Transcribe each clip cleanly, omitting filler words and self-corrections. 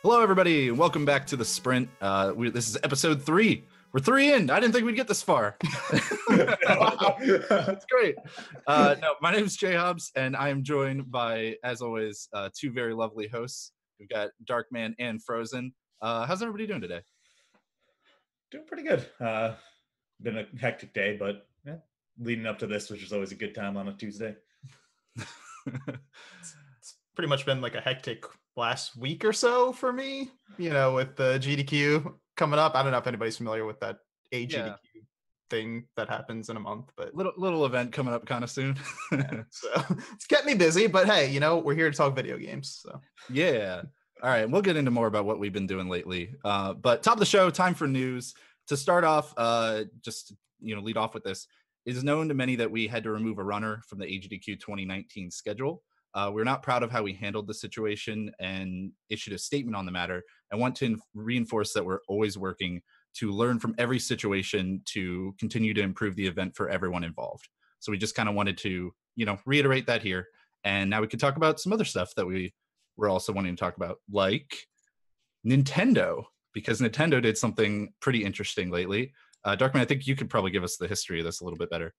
Hello, everybody, and welcome back to the Sprint. This is episode 3. We're 3 in. I didn't think we'd get this far. That's great. No, my name is JHobz, and I am joined by, as always, 2 very lovely hosts. We've got Darkman and Frozen. How's everybody doing today? Doing pretty good. Been a hectic day, but leading up to this, which is always a good time on a Tuesday. It's pretty much been like a hectic last week or so for me, with the GDQ coming up. I don't know if anybody's familiar with that GDQ thing that happens in a month, but little event coming up kind of soon. So it's kept me busy, but hey, we're here to talk video games. So yeah. All right, we'll get into more about what we've been doing lately. But top of the show, time for news. To start off, just lead off with this. It is known to many that we had to remove a runner from the GDQ 2019 schedule. We're not proud of how we handled the situation and issued a statement on the matter. I want to reinforce that we're always working to learn from every situation to continue to improve the event for everyone involved. So we just kind of wanted to, reiterate that here. And now we can talk about some other stuff that we're also wanting to talk about, like Nintendo, because Nintendo did something pretty interesting lately. Darkman, I think you could probably give us the history of this a little bit better.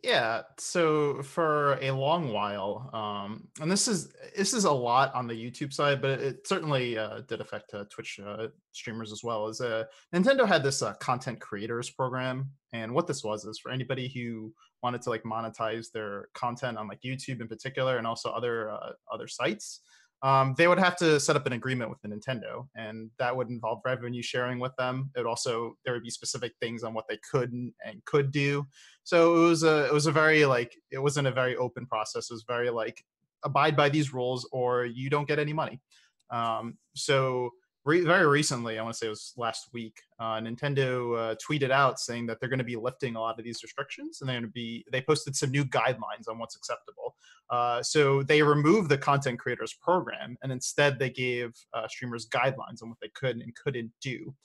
Yeah, so for a long while, and this is a lot on the YouTube side, but it certainly did affect Twitch streamers as well. As Nintendo had this content creators program, and what this was is for anybody who wanted to monetize their content on YouTube in particular, and also other sites. They would have to set up an agreement with the Nintendo, and that would involve revenue sharing with them. There would be specific things on what they could do. So it was a very it wasn't a very open process. It was very abide by these rules or you don't get any money. Very recently, I want to say it was last week, Nintendo tweeted out saying that they're going to be lifting a lot of these restrictions, and they posted some new guidelines on what's acceptable. So they removed the content creators program, and instead they gave streamers guidelines on what they could and couldn't do.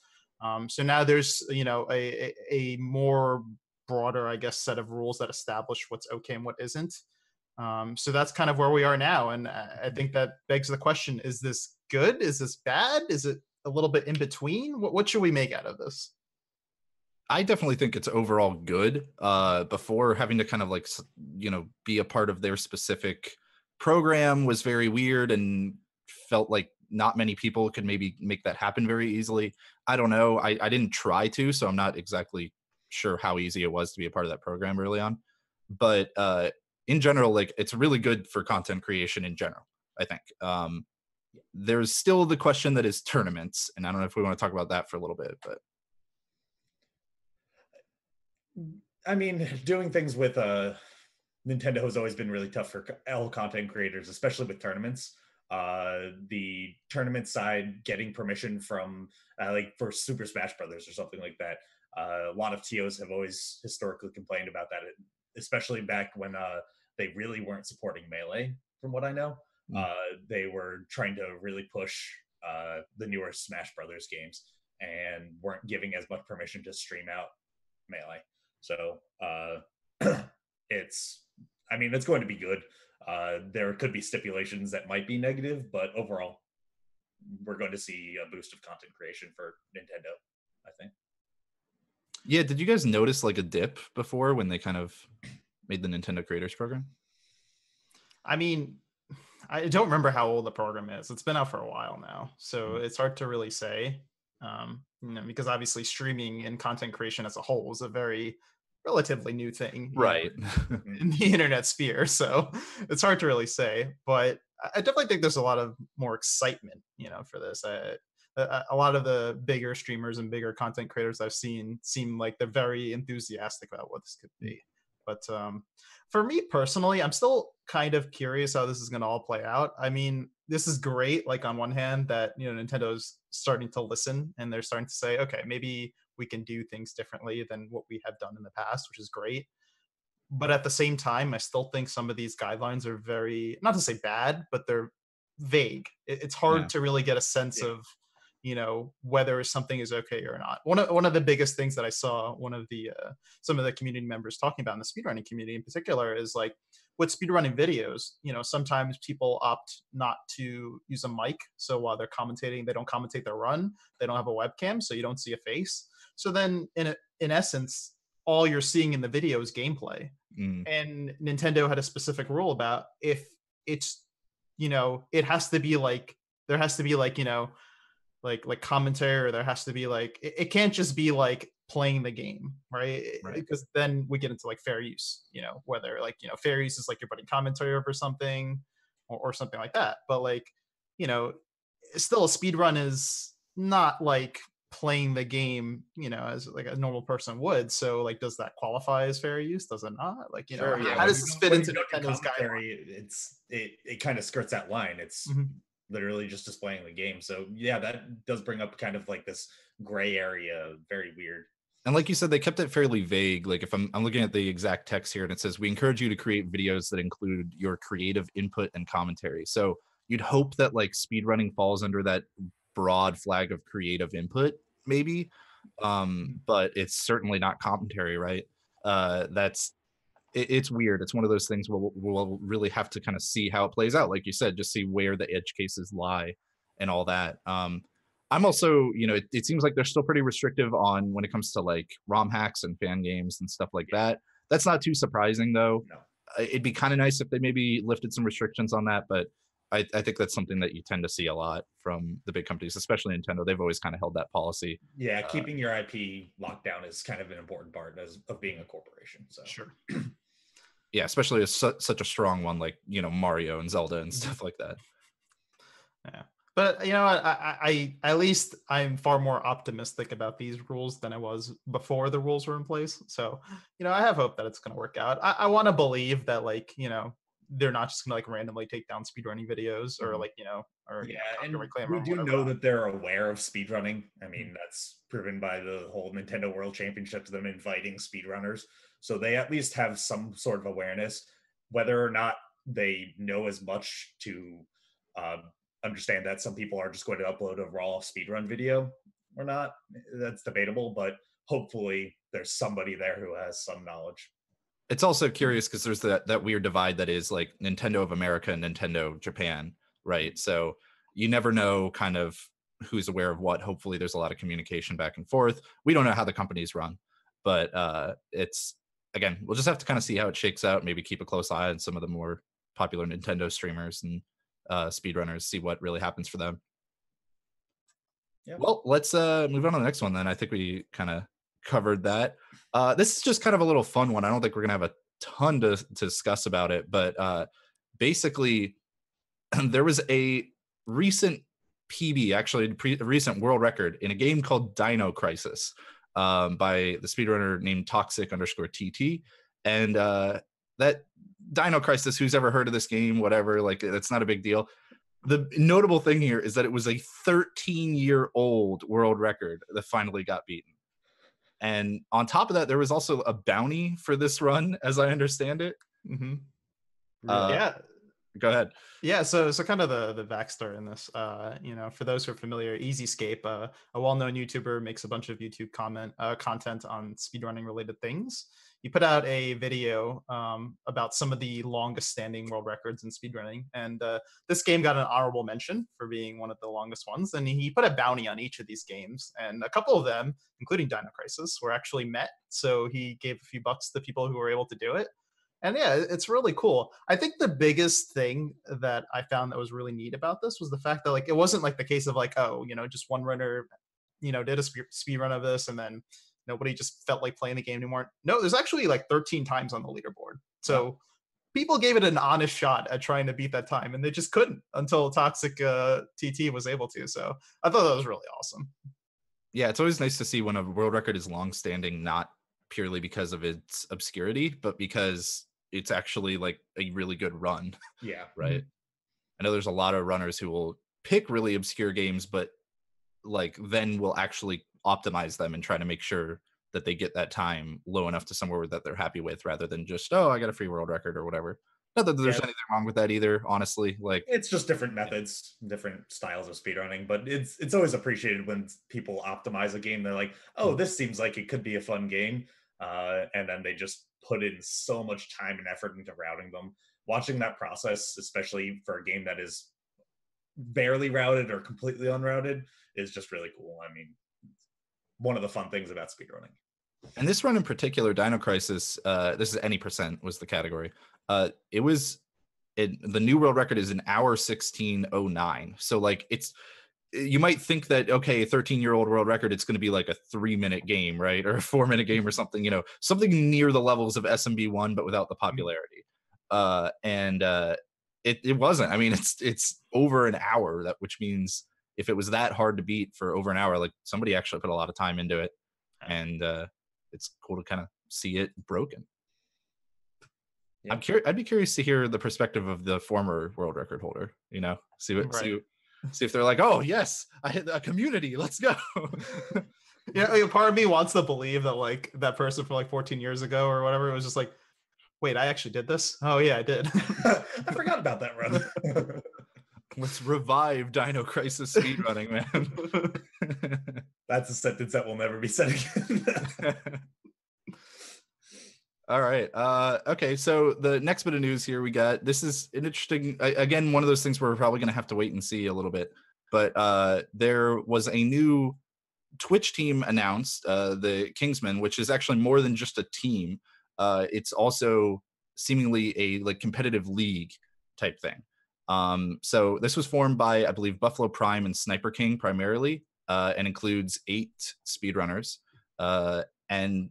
So now there's, you know, a more broader, I guess, set of rules that establish what's okay and what isn't. So that's kind of where we are now. And I think that begs the question, is this good? Is this bad? Is it a little bit in between? What should we make out of this? I definitely think it's overall good. Before having to kind of like, you know, be a part of their specific program was very weird and felt like not many people could maybe make that happen very easily. I don't know. I didn't try to, so I'm not exactly sure how easy it was to be a part of that program early on. But in general, like it's really good for content creation in general, I think. There's still the question that is tournaments, and I don't know if we want to talk about that for a little bit, but I mean, doing things with Nintendo has always been really tough for all content creators, especially with tournaments. The tournament side, getting permission from like for Super Smash Brothers or something like that. A lot of TOs have always historically complained about that, especially back when they really weren't supporting Melee, from what I know. They were trying to really push the newer Smash Brothers games and weren't giving as much permission to stream out Melee. So it's going to be good. There could be stipulations that might be negative, but overall, we're going to see a boost of content creation for Nintendo, I think. Yeah, did you guys notice like a dip before when they kind of made the Nintendo Creators Program? I mean, I don't remember how old the program is. It's been out for a while now, so it's hard to really say. You know, because obviously streaming and content creation as a whole is a very relatively new thing, right, in the internet sphere. So it's hard to really say, but I definitely think there's a lot of more excitement, you know, for this. A lot of the bigger streamers and bigger content creators I've seen seem like they're very enthusiastic about what this could be. But for me personally, I'm still kind of curious how this is going to all play out. I mean, this is great, like on one hand, that, you know, Nintendo's starting to listen and they're starting to say, okay, maybe we can do things differently than what we have done in the past, which is great. But at the same time, I still think some of these guidelines are very, not to say bad, but they're vague. It's hard to really get a sense of, you know, whether something is okay or not. One of the biggest things that I saw one of the some of the community members talking about in the speedrunning community in particular is like with speedrunning videos, you know, sometimes people opt not to use a mic. So while they're commentating, they don't commentate their run. They don't have a webcam, so you don't see a face. So then in essence, all you're seeing in the video is gameplay. And Nintendo had a specific rule about if it's, you know, it has to be like, there has to be like, you know, like commentary, or there has to be like, it can't just be like playing the game, right? Because then we get into like fair use, you know, whether like, you know, fair use is like you're putting commentary over something or something like that. But like, you know, still a speed run is not like playing the game, you know, as like a normal person would. So like, does that qualify as fair use? Does it not? Like, you know, how does this fit into Nintendo's guideline? It kind of skirts that line. It's literally just displaying the game. So yeah, that does bring up kind of like this gray area, very weird. And like you said, they kept it fairly vague. Like if I'm looking at the exact text here, and it says, we encourage you to create videos that include your creative input and commentary. So you'd hope that like speedrunning falls under that broad flag of creative input, maybe. But it's certainly not commentary, right? It's weird. It's one of those things we'll really have to kind of see how it plays out. Like you said, just see where the edge cases lie and all that. I'm also, you know, it seems like they're still pretty restrictive on when it comes to like ROM hacks and fan games and stuff like that. That's not too surprising though. No. It'd be kind of nice if they maybe lifted some restrictions on that, but I think that's something that you tend to see a lot from the big companies, especially Nintendo. They've always kind of held that policy. Yeah, keeping your IP locked down is kind of an important part of being a corporation. So sure. Yeah, especially such a strong one like, you know, Mario and Zelda and stuff like that. Yeah. But you know, I at least I'm far more optimistic about these rules than I was before the rules were in place. So, you know, I have hope that it's going to work out. I want to believe that, like, you know, they're not just going to like randomly take down speedrunning videos or like, you know, or yeah, you know, and we do know that they're aware of speedrunning. I mean, that's proven by the whole Nintendo World Championships, them inviting speedrunners. So they at least have some sort of awareness, whether or not they know as much to understand that some people are just going to upload a raw speedrun video. or not, that's debatable, but hopefully there's somebody there who has some knowledge. It's also curious because there's that weird divide that is like Nintendo of America and Nintendo Japan, right? So you never know kind of who's aware of what. Hopefully there's a lot of communication back and forth. We don't know how the companies run, but it's, again, we'll just have to kind of see how it shakes out. Maybe keep a close eye on some of the more popular Nintendo streamers and speedrunners, see what really happens for them. Yep. Well, let's move on to the next one then. I think we kind of covered that. This is just kind of a little fun one. I don't think we're going to have a ton to discuss about it, but basically there was a recent PB, actually a recent world record in a game called Dino Crisis by the speedrunner named Toxic_TT. And that Dino Crisis, who's ever heard of this game, whatever, like, it's not a big deal. The notable thing here is that it was a 13-year-old world record that finally got beaten. And on top of that, there was also a bounty for this run, as I understand it. Mm-hmm. Yeah. Go ahead. Yeah, so kind of the backstory in this, for those who are familiar, EasyScape, a well-known YouTuber, makes a bunch of YouTube content on speedrunning related things. He put out a video about some of the longest standing world records in speedrunning, and this game got an honorable mention for being one of the longest ones. And he put a bounty on each of these games, and a couple of them, including Dino Crisis, were actually met. So he gave a few bucks to people who were able to do it. And yeah, it's really cool. I think the biggest thing that I found that was really neat about this was the fact that, like, it wasn't like the case of like, oh, just one runner, did a speed run of this and then nobody just felt like playing the game anymore. No, there's actually like 13 times on the leaderboard. So people gave it an honest shot at trying to beat that time, and they just couldn't until Toxic TT was able to. So I thought that was really awesome. Yeah, it's always nice to see when a world record is long-standing, not purely because of its obscurity, but because it's actually like a really good run. Yeah. Right. I know there's a lot of runners who will pick really obscure games, but like then will actually optimize them and try to make sure that they get that time low enough to somewhere that they're happy with, rather than just, oh, I got a free world record or whatever. Not that there's anything wrong with that either, honestly. Like, it's just different methods, different styles of speedrunning, but it's always appreciated when people optimize a game. They're like, oh, this seems like it could be a fun game. And then they just put in so much time and effort into routing them. Watching that process, especially for a game that is barely routed or completely unrouted, is just really cool. I mean, one of the fun things about speedrunning. And this run in particular, Dino Crisis, this is any percent was the category. The new world record is an hour 16:09. So like you might think that, okay, a 13-year-old world record, it's going to be like a 3-minute game, right? Or a 4-minute game or something, something near the levels of SMB1, but without the popularity. It wasn't. I mean, it's over an hour, which means if it was that hard to beat for over an hour, like somebody actually put a lot of time into it. And it's cool to kind of see it broken. Yep. I'd be curious to hear the perspective of the former world record holder, see if they're like, oh yes, I hit a community, let's go. Part of me wants to believe that like that person from like 14 years ago or whatever, it was just like, wait, I actually did this? Oh yeah, I did. I forgot about that run. Let's revive Dino Crisis speedrunning, man. That's a sentence that will never be said again. All right. Okay, so the next bit of news here we got, this is an interesting, again, one of those things where we're probably going to have to wait and see a little bit. But there was a new Twitch team announced, the Kingsmen, which is actually more than just a team. It's also seemingly a like competitive league type thing. So this was formed by, I believe, Buffalo Prime and Sniper King primarily, and includes 8 speedrunners. And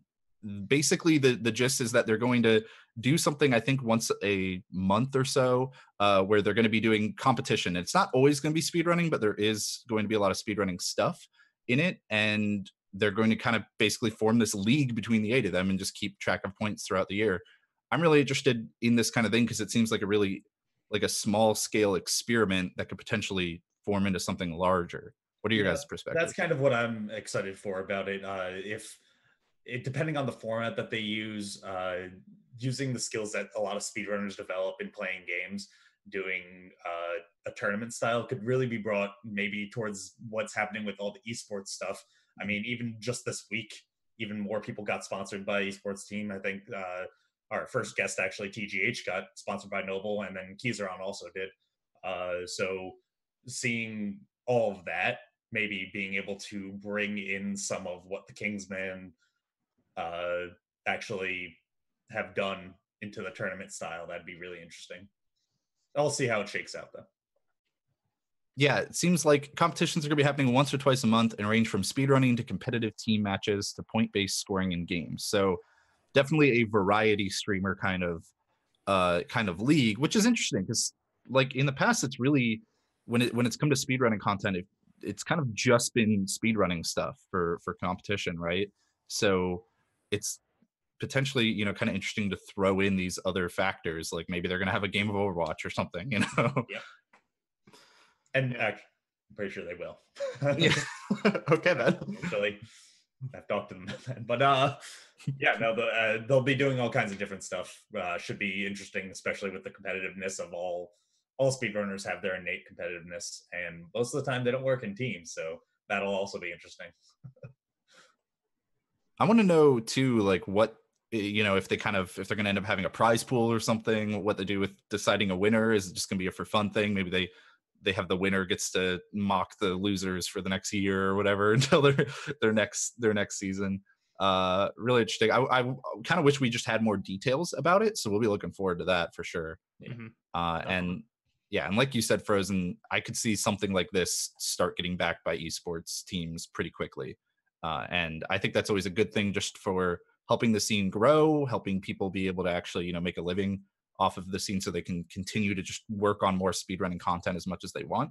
basically the gist is that they're going to do something, I think, once a month or so, where they're going to be doing competition. It's not always going to be speedrunning, but there is going to be a lot of speedrunning stuff in it. And they're going to kind of basically form this league between the 8 of them and just keep track of points throughout the year. I'm really interested in this kind of thing because it seems like a small scale experiment that could potentially form into something larger. What are your guys' perspectives? That's kind of what I'm excited for about it. Depending on the format that they use, using the skills that a lot of speedrunners develop in playing games, doing a tournament style could really be brought maybe towards what's happening with all the esports stuff. I mean, even just this week, even more people got sponsored by esports team. I think our first guest, actually, TGH, got sponsored by Noble, and then Kizaron also did. So seeing all of that, maybe being able to bring in some of what the Kingsmen actually have done into the tournament style, that'd be really interesting. I'll see how it shakes out, though. Yeah, it seems like competitions are going to be happening once or twice a month and range from speedrunning to competitive team matches to point-based scoring in games. So definitely a variety streamer kind of league, which is interesting because like in the past, it's really when it's come to speedrunning content, it's kind of just been speedrunning stuff for competition, right? So it's potentially, you know, kind of interesting to throw in these other factors, like maybe they're going to have a game of Overwatch or something, you know? Yeah. And actually, I'm pretty sure they will. Yeah. Okay, then. Actually, I've talked to them. But yeah, no, they'll be doing all kinds of different stuff. Should be interesting, especially with the competitiveness of all speedrunners have their innate competitiveness, and most of the time they don't work in teams, so that'll also be interesting. I want to know too, like what, you know, if they're going to end up having a prize pool or something, what they do with deciding a winner. Is it just going to be a for fun thing? Maybe they have the winner gets to mock the losers for the next year or whatever until their next season. Really interesting. I kind of wish we just had more details about it, so we'll be looking forward to that for sure. Mm-hmm. And yeah, and like you said, Frozen, I could see something like this start getting backed by esports teams pretty quickly. And I think that's always a good thing, just for helping the scene grow, helping people be able to actually, you know, make a living off of the scene, so they can continue to just work on more speedrunning content as much as they want,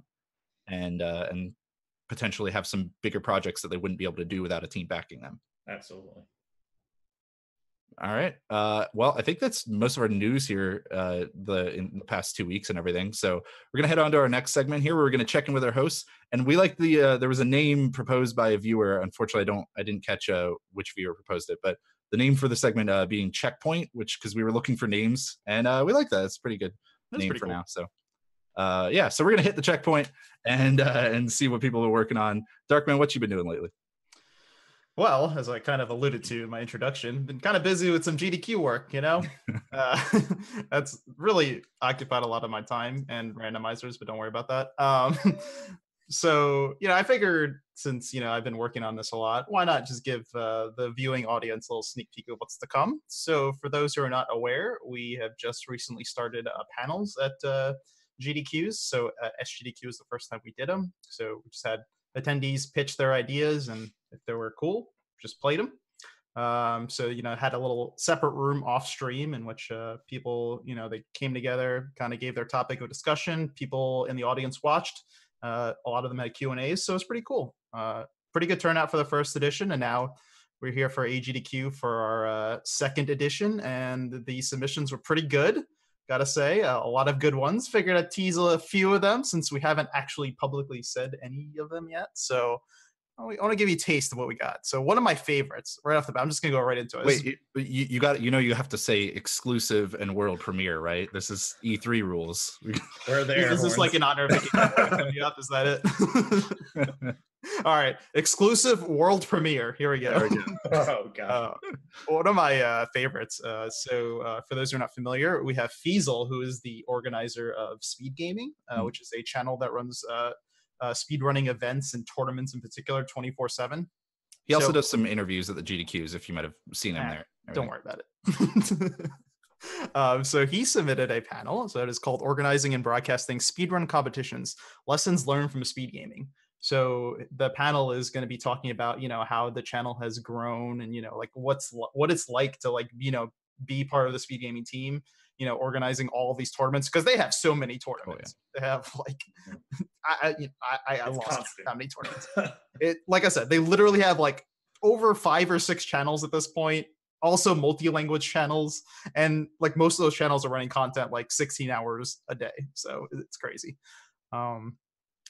and potentially have some bigger projects that they wouldn't be able to do without a team backing them. Absolutely. All right. Well, I think that's most of our news here in the past 2 weeks and everything. So we're gonna head on to our next segment here, where we're gonna check in with our hosts. And we like there was a name proposed by a viewer. Unfortunately, I didn't catch which viewer proposed it, but the name for the segment being Checkpoint, because we were looking for names, and we like that. It's a pretty good name for now. So yeah, so we're gonna hit the checkpoint and see what people are working on. Darkman, what you been doing lately? Well, as I kind of alluded to in my introduction, been kind of busy with some GDQ work, you know? That's really occupied a lot of my time, and randomizers, but don't worry about that. So, you know, I figured since, you know, I've been working on this a lot, why not just give the viewing audience a little sneak peek of what's to come? So for those who are not aware, we have just recently started panels at GDQs. So SGDQ is the first time we did them. So we just had attendees pitch their ideas, and if they were cool, just played them. So, you know, had a little separate room off stream in which people, you know, they came together, kind of gave their topic of discussion. People in the audience watched. A lot of them had Q&As, so it's pretty cool. Pretty good turnout for the first edition, and now we're here for AGDQ for our second edition, and the submissions were pretty good. Gotta say, a lot of good ones. Figured I'd tease a few of them since we haven't actually publicly said any of them yet. So I want to give you a taste of what we got. So one of my favorites, right off the bat, I'm just gonna go right into it. Wait, you got, you know, you have to say exclusive and world premiere, right? This is E3 rules. We're there. Is this like an honor? Is that it? All right, exclusive world premiere. Here we go. Oh god. One of my favorites. So for those who are not familiar, we have Feasel, who is the organizer of Speed Gaming, which is a channel that runs speedrunning events and tournaments in particular 24/7. He also does some interviews at the GDQs, if you might have seen him there. Don't worry about it. So he submitted a panel. So it is called Organizing and Broadcasting Speedrun Competitions, Lessons Learned from Speed Gaming. So the panel is going to be talking about, you know, how the channel has grown, and, you know, like what it's like to, like, you know, be part of the speed gaming team, you know, organizing all of these tournaments, because they have so many tournaments. They have like I lost how many tournaments. Like I said, they literally have like over 5 or 6 channels at this point, also multi-language channels, and like most of those channels are running content like 16 hours a day, so it's crazy.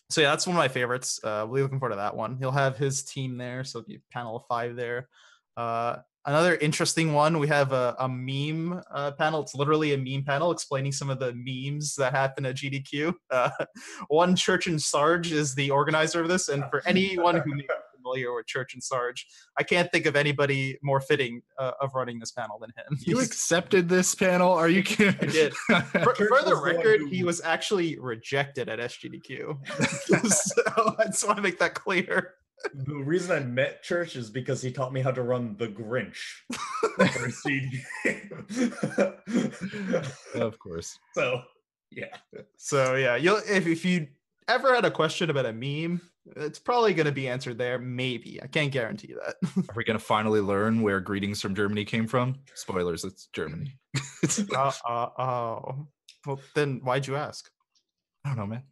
So yeah, that's one of my favorites. Really looking forward to that one. He'll have his team there, so it'll be a panel of 5 there. Another interesting one, we have a meme panel. It's literally a meme panel explaining some of the memes that happen at GDQ. One Church and Sarge is the organizer of this, and for anyone who may be familiar with Church and Sarge, I can't think of anybody more fitting of running this panel than him. You accepted this panel? Are you kidding? I did. For the record, he was actually rejected at SGDQ. So I just want to make that clear. The reason I met Church is because he taught me how to run the Grinch for a CD game. Of course. So yeah. If you ever had a question about a meme, it's probably going to be answered there. Maybe. I can't guarantee that. Are we going to finally learn where greetings from Germany came from? Spoilers, it's Germany. Well, then why'd you ask? I don't know, man.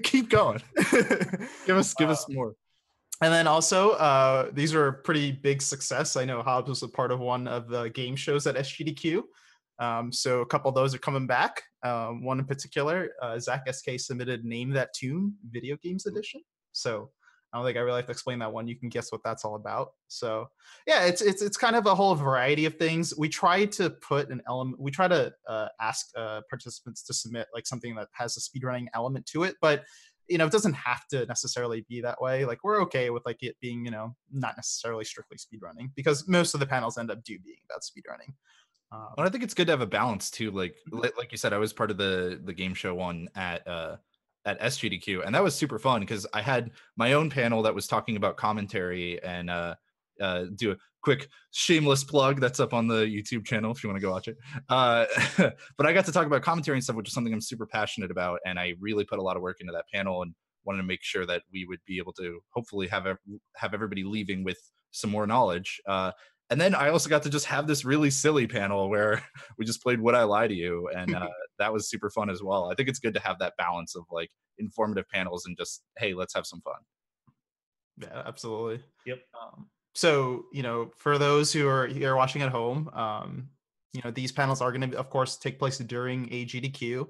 Keep going. Give us more. And then also, these are a pretty big success. I know JHobz was a part of one of the game shows at SGDQ. So a couple of those are coming back. One in particular, Zach SK submitted Name That Tune Video Games Edition. So I don't think I really have to explain that one. You can guess what that's all about. So yeah, it's kind of a whole variety of things. We try to put an element. We try to ask participants to submit like something that has a speedrunning element to it, but it doesn't have to necessarily be that way. Like we're okay with like it being not necessarily strictly speedrunning, because most of the panels end up being about speedrunning. But I think it's good to have a balance too. Like you said, I was part of the game show one at SGDQ, and that was super fun because I had my own panel that was talking about commentary, and do a quick shameless plug that's up on the YouTube channel if you want to go watch it. But I got to talk about commentary and stuff, which is something I'm super passionate about, and I really put a lot of work into that panel and wanted to make sure that we would be able to hopefully have everybody leaving with some more knowledge. And then I also got to just have this really silly panel where we just played Would I Lie to You? And that was super fun as well. I think it's good to have that balance of like informative panels and just, hey, let's have some fun. Yeah, absolutely. Yep. So, for those who are here watching at home, these panels are going to, of course, take place during a GDQ.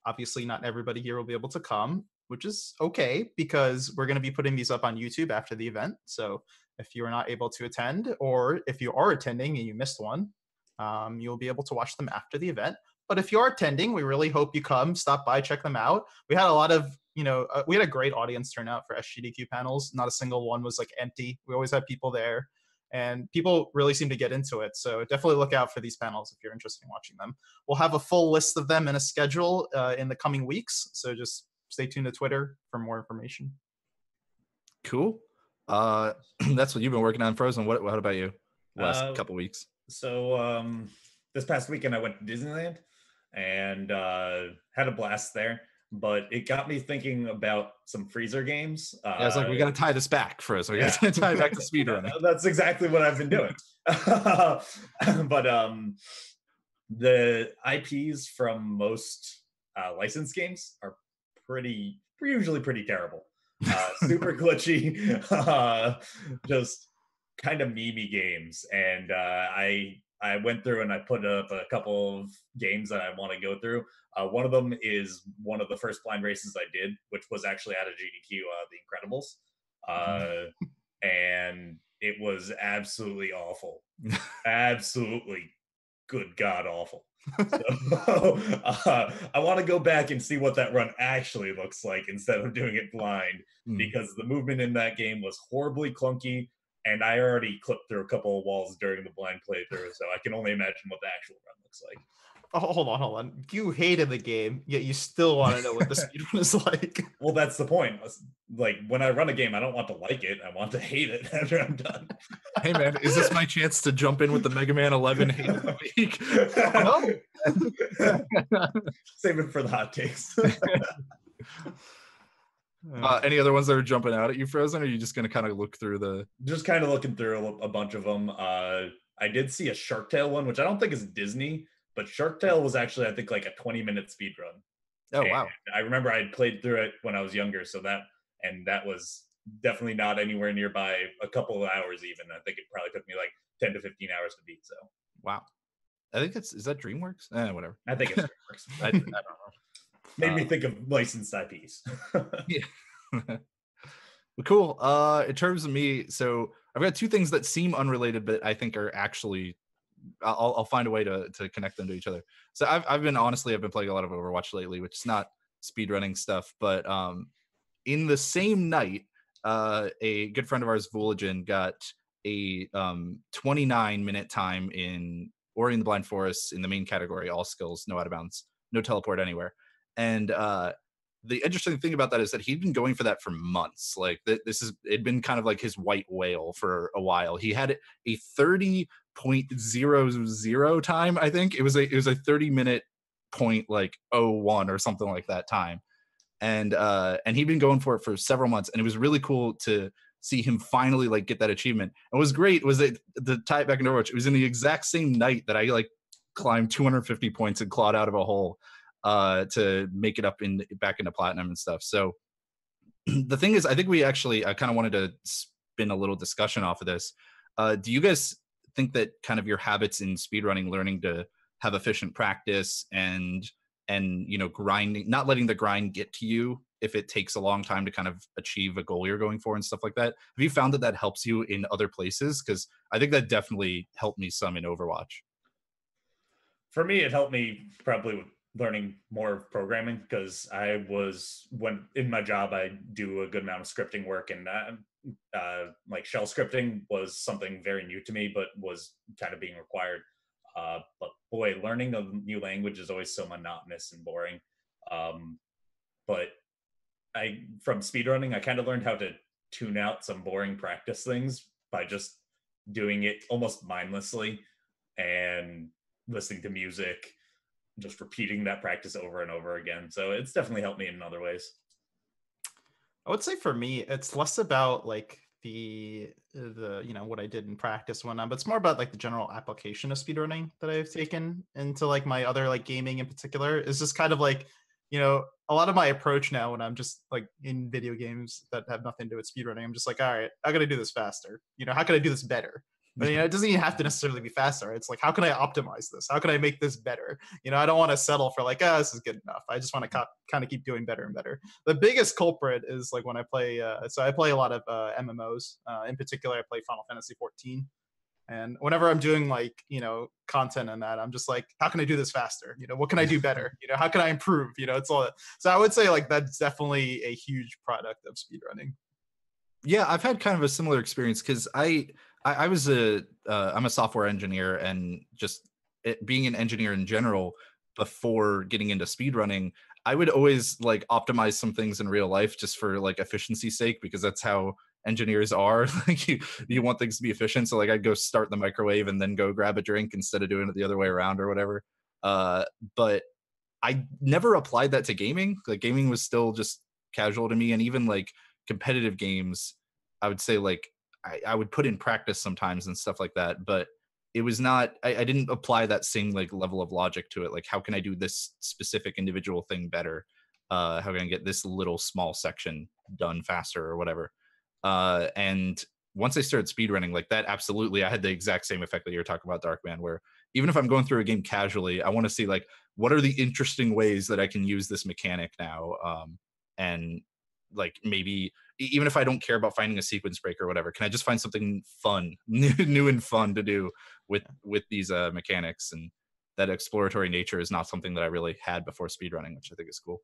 Obviously, not everybody here will be able to come, which is okay because we're going to be putting these up on YouTube after the event. So if you are not able to attend, or if you are attending and you missed one, you'll be able to watch them after the event. But if you are attending, we really hope you come, stop by, check them out. We had a lot of, we had a great audience turnout for SGDQ panels. Not a single one was like empty. We always had people there, and people really seem to get into it. So definitely look out for these panels if you're interested in watching them. We'll have a full list of them and a schedule in the coming weeks. So just stay tuned to Twitter for more information. Cool. That's what you've been working on, Frozen. What about you? Last couple weeks. So this past weekend I went to Disneyland and had a blast there, but it got me thinking about some freezer games. I was like, we got to tie this back, Frozen. We got to tie it back to speedrunning. That's exactly what I've been doing. But the IPs from most licensed games are usually pretty terrible. Super glitchy, just kind of memey games. And I went through and I put up a couple of games that I want to go through. One of them is one of the first blind races I did, which was actually at a GDQ, The Incredibles. And it was absolutely awful. Absolutely good God awful. So I want to go back and see what that run actually looks like instead of doing it blind, because the movement in that game was horribly clunky, and I already clipped through a couple of walls during the blind playthrough, so I can only imagine what the actual run looks like. Oh, hold on. You hated the game, yet you still want to know what the speedrun is like. Well, that's the point. Like, when I run a game, I don't want to like it. I want to hate it after I'm done. Hey, man, is this my chance to jump in with the Mega Man 11 hate of the week? Save it for the hot takes. Any other ones that are jumping out at you, Frozen? Or are you just going to kind of look through the... Just kind of looking through a bunch of them. I did see a Shark Tale one, which I don't think is Disney, but Shark Tale was actually, I think, like a 20-minute speed run. Oh, and wow. I remember I played through it when I was younger, so that was definitely not anywhere nearby a couple of hours even. I think it probably took me like 10 to 15 hours to beat, so. Wow. I think is that DreamWorks? Whatever. I think it's DreamWorks. I don't know. Made me think of licensed IPs. Yeah. Well, cool. In terms of me, so I've got two things that seem unrelated, but I think are actually, I'll find a way to connect them to each other. So I've been playing a lot of Overwatch lately, which is not speedrunning stuff, but in the same night, a good friend of ours, Vooligen, got a 29-minute time in Ori and the Blind Forest in the main category, all skills, no out of bounds, no teleport anywhere. And the interesting thing about that is that he'd been going for that for months. Like it'd been kind of like his white whale for a while. He had a 30.00 time, I think. It was a 30-minute point like 01 or something like that time. And he'd been going for it for several months, and it was really cool to see him finally like get that achievement. And what was great was that, the tie it back into Overwatch, it was in the exact same night that I like climbed 250 points and clawed out of a hole to make it up back into platinum and stuff. So the thing is, I think I kind of wanted to spin a little discussion off of this. Do you guys think that kind of your habits in speedrunning, learning to have efficient practice and grinding, not letting the grind get to you if it takes a long time to kind of achieve a goal you're going for and stuff like that, have you found that helps you in other places? Because I think that definitely helped me some in Overwatch. For me, it helped me probably with learning more programming, because when in my job, I do a good amount of scripting work, and like shell scripting was something very new to me, but was kind of being required. But boy, learning a new language is always so monotonous and boring. But from speedrunning, I kind of learned how to tune out some boring practice things by just doing it almost mindlessly and listening to music, just repeating that practice over and over again. So it's definitely helped me in other ways. I would say for me, it's less about like the what I did in practice and whatnot, but it's more about like the general application of speedrunning that I've taken into like my other like gaming in particular. Is just kind of like, a lot of my approach now when I'm just like in video games that have nothing to do with speedrunning, I'm just like, all right, I got to do this faster. How can I do this better? But it doesn't even have to necessarily be faster. It's like, how can I optimize this? How can I make this better? I don't want to settle for like, this is good enough. I just want to kind of keep doing better and better. The biggest culprit is like when I play. So I play a lot of MMOs. In particular, I play Final Fantasy 14. And whenever I'm doing like, content on that, I'm just like, how can I do this faster? What can I do better? How can I improve? It's all. So I would say like that's definitely a huge product of speedrunning. Yeah, I've had kind of a similar experience because I'm a software engineer, and just being an engineer in general, before getting into speedrunning, I would always like optimize some things in real life just for like efficiency's sake, because that's how engineers are. Like you want things to be efficient. So like I'd go start the microwave and then go grab a drink instead of doing it the other way around or whatever. But I never applied that to gaming. Like gaming was still just casual to me, and even like competitive games, I would say like I would put in practice sometimes and stuff like that, but it was not, I didn't apply that same like level of logic to it. Like, how can I do this specific individual thing better? How can I get this little small section done faster or whatever? And once I started speedrunning, like that, absolutely, I had the exact same effect that you're talking about, Darkman, where even if I'm going through a game casually, I want to see like, what are the interesting ways that I can use this mechanic now? And like maybe even if I don't care about finding a sequence break or whatever, can I just find something fun, new and fun to do with these mechanics? And that exploratory nature is not something that I really had before speedrunning, which I think is cool.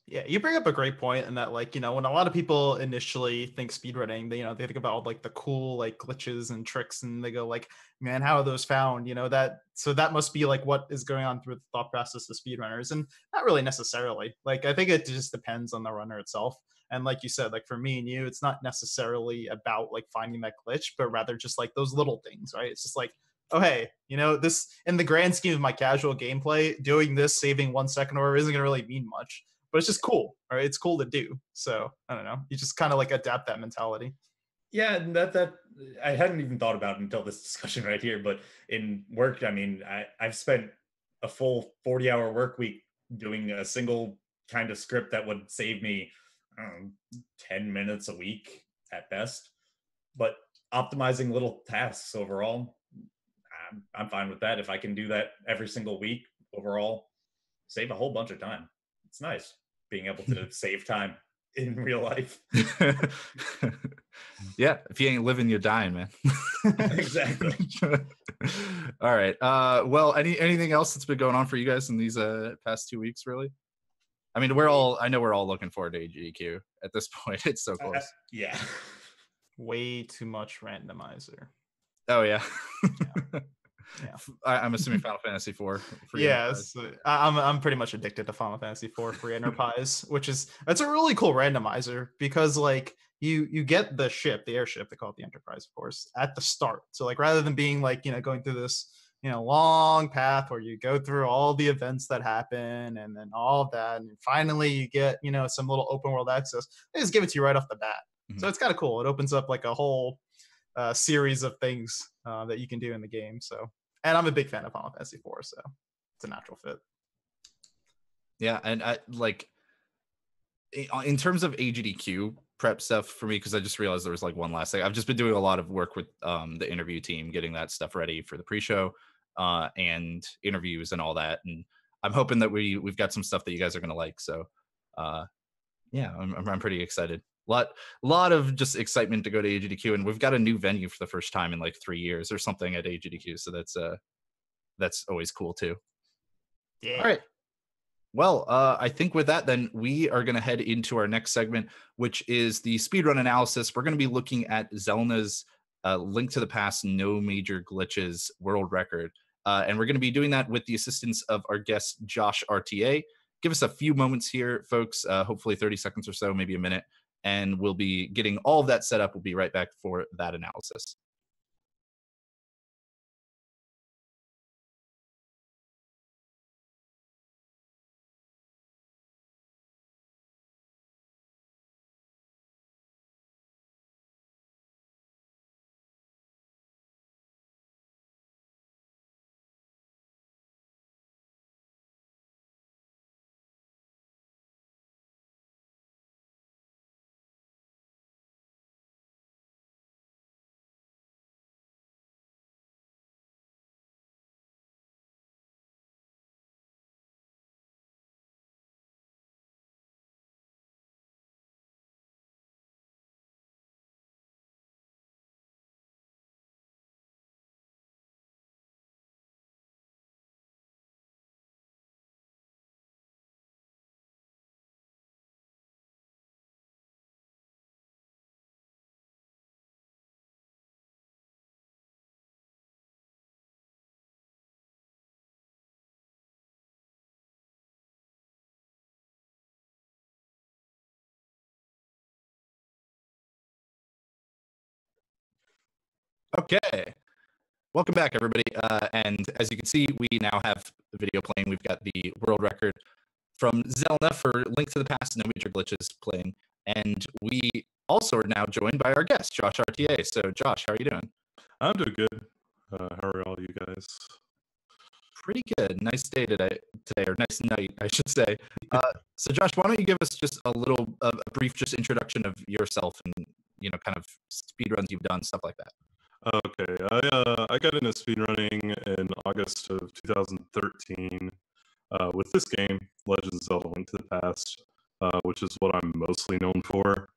Yeah, you bring up a great point in that, like, when a lot of people initially think speedrunning, they think about all like the cool like glitches and tricks, and they go like, man, how are those found? That must be like what is going on through the thought process of speedrunners, and not really necessarily. Like, I think it just depends on the runner itself. And like you said, like for me and you, it's not necessarily about like finding that glitch, but rather just like those little things, right? It's just like, oh, hey, this in the grand scheme of my casual gameplay, doing this, saving 1 second or isn't going to really mean much. But it's just cool, right? It's cool to do. So I don't know. You just kind of like adapt that mentality. Yeah, and that I hadn't even thought about until this discussion right here. But in work, I mean, I've spent a full 40-hour work week doing a single kind of script that would save me 10 minutes a week at best. But optimizing little tasks overall, I'm fine with that. If I can do that every single week, overall, save a whole bunch of time. It's nice being able to save time in real life. Yeah, if you ain't living, you're dying, man. Exactly. All right. Well, anything else that's been going on for you guys in these past 2 weeks, really? I mean, I know we're all lking forward to GDQ at this point. It's so close. Yeah. Way too much randomizer. Oh yeah. Yeah. I'm assuming Final Fantasy IV. Yes, I'm pretty much addicted to Final Fantasy IV Free Enterprise, it's a really cool randomizer because like you get the airship, they call it the Enterprise, of course, at the start. So like rather than being like going through this long path where you go through all the events that happen and then all of that, and finally you get some little open world access, they just give it to you right off the bat. Mm-hmm. So it's kind of cool. It opens up like a whole series of things that you can do in the game. So, and I'm a big fan of Final Fantasy IV, so it's a natural fit. Yeah, and I like in terms of AGDQ prep stuff for me, because I just realized there was like one last thing. I've just been doing a lot of work with the interview team, getting that stuff ready for the pre-show and interviews and all that. And I'm hoping that we've got some stuff that you guys are gonna like. So yeah, I'm pretty excited. Lot of just excitement to go to AGDQ, and we've got a new venue for the first time in like 3 years or something at AGDQ. So that's always cool too. Yeah. All right. Well, I think with that, then we are going to head into our next segment, which is the speedrun analysis. We're going to be looking at Xelna's Link to the Past, no major glitches world record. And we're going to be doing that with the assistance of our guest, JoshRTA. Give us a few moments here, folks, hopefully 30 seconds or so, maybe a minute, and we'll be getting all of that set up. We'll be right back for that analysis. Okay, welcome back, everybody. And as you can see, we now have the video playing. We've got the world record from Xelna for Link to the Past, no major glitches playing. And we also are now joined by our guest, JoshRTA. So, Josh, how are you doing? I'm doing good. How are all you guys? Pretty good. Nice day today, or nice night, I should say. So, Josh, why don't you give us just a brief just introduction of yourself and kind of speedruns you've done, stuff like that. Okay, I got into speedrunning in August of 2013 with this game, Legend of Zelda: Link to the Past, which is what I'm mostly known for.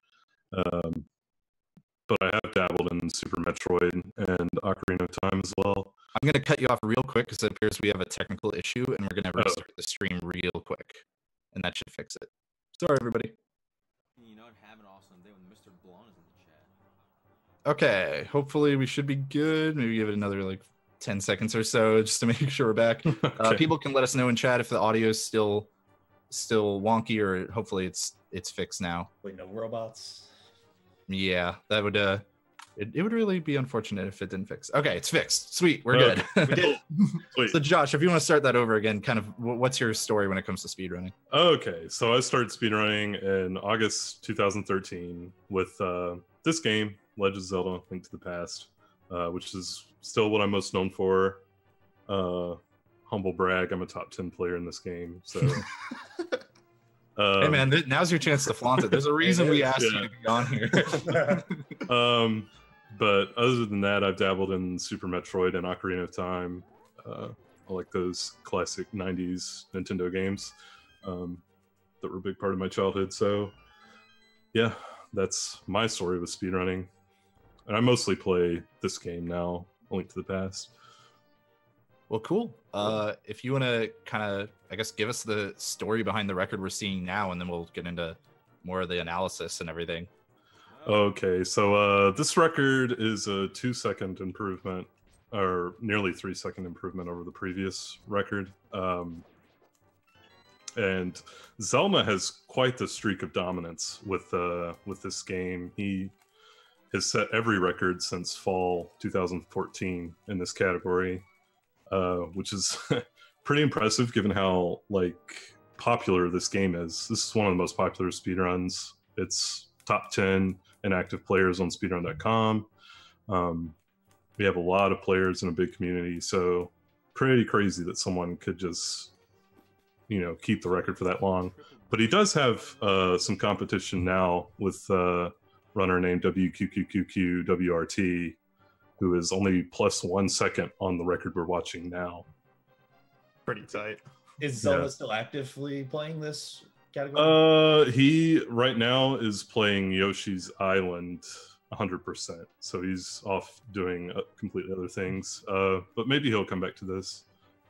But I have dabbled in Super Metroid and Ocarina of Time as well. I'm going to cut you off real quick because it appears we have a technical issue, and we're going to restart the stream real quick, and that should fix it. Sorry, everybody. Have an awesome day when Mr. Blonde is in the chat. Okay, hopefully we should be good. Maybe give it another like 10 seconds or so just to make sure we're back. Okay. People can let us know in chat if the audio is still wonky, or hopefully it's fixed now. Wait, no robots. Yeah, that would it would really be unfortunate if it didn't fix. Okay, it's fixed. Sweet, we're good. We did. Sweet. So Josh, if you want to start that over again, kind of what's your story when it comes to speedrunning? Okay, so I started speedrunning in August 2013 with this game, Legend of Zelda: Link to the Past, which is still what I'm most known for. Humble brag, I'm a top 10 player in this game. So, hey man, now's your chance to flaunt it. There's a reason we asked you to be on here. But other than that, I've dabbled in Super Metroid and Ocarina of Time. I like those classic 90s Nintendo games that were a big part of my childhood. So, yeah, that's my story with speedrunning. and I mostly play this game now, A Link to the Past. Well, cool. If you want to kind of, I guess, give us the story behind the record we're seeing now, and then we'll get into more of the analysis and everything. Okay, so this record is a 2-second improvement, or nearly 3-second improvement over the previous record. And Xelna has quite the streak of dominance with this game. He has set every record since fall 2014 in this category, which is pretty impressive given how popular this game is. This is one of the most popular speedruns. It's top 10 in active players on speedrun.com. We have a lot of players in a big community, so pretty crazy that someone could just, keep the record for that long. But he does have some competition now with a runner named WQQQWRT, who is only plus 1 second on the record we're watching now. Pretty tight. Is Zelda still actively playing this category? He right now is playing Yoshi's Island 100%. So he's off doing completely other things. But maybe he'll come back to this.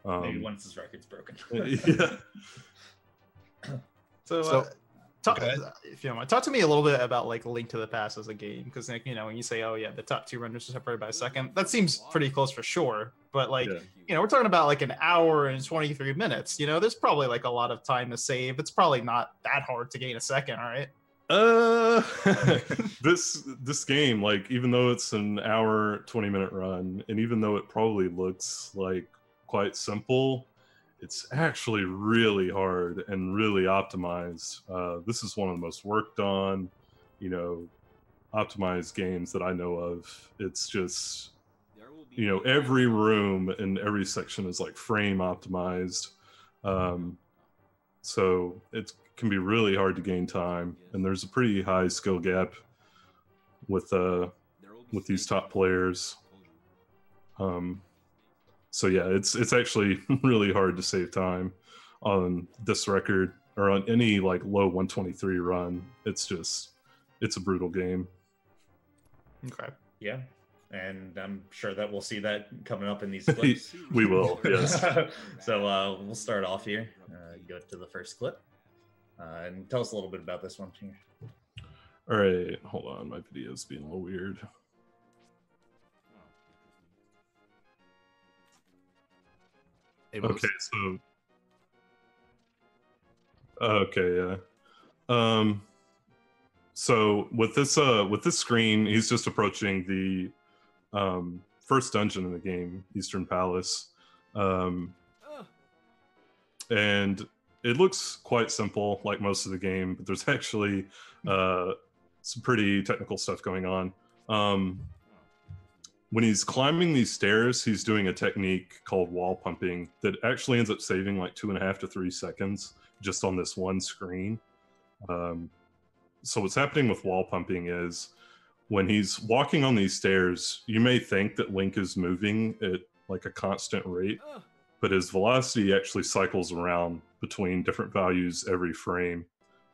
Maybe once his record's broken. Yeah. So if you don't mind, talk to me a little bit about Link to the Past as a game, because when you say, oh yeah, the top 2 runners are separated by a second, that seems pretty close for sure. But we're talking about an hour and 23 minutes. There's probably a lot of time to save. It's probably not that hard to gain a second, right? This game, even though it's an hour 20-minute run, and even though it probably looks quite simple, it's actually really hard and really optimized. This is one of the most worked on, optimized games that I know of. It's just, every room and every section is frame optimized. So it can be really hard to gain time, and there's a pretty high skill gap with these top players. So yeah, it's actually really hard to save time on this record or on any low 123 run. It's a brutal game. Okay. Yeah. And I'm sure that we'll see that coming up in these clips. We will, yes. So we'll start off here. Go to the first clip. And tell us a little bit about this one here. All right, hold on. My video's being a little weird. Okay, yeah. So with this screen, he's just approaching the first dungeon in the game, Eastern Palace, and it looks quite simple, like most of the game, but there's actually some pretty technical stuff going on. When he's climbing these stairs, he's doing a technique called wall pumping that actually ends up saving 2.5 to 3 seconds just on this one screen. So what's happening with wall pumping is when he's walking on these stairs, you may think that Link is moving at a constant rate, but his velocity actually cycles around between different values every frame.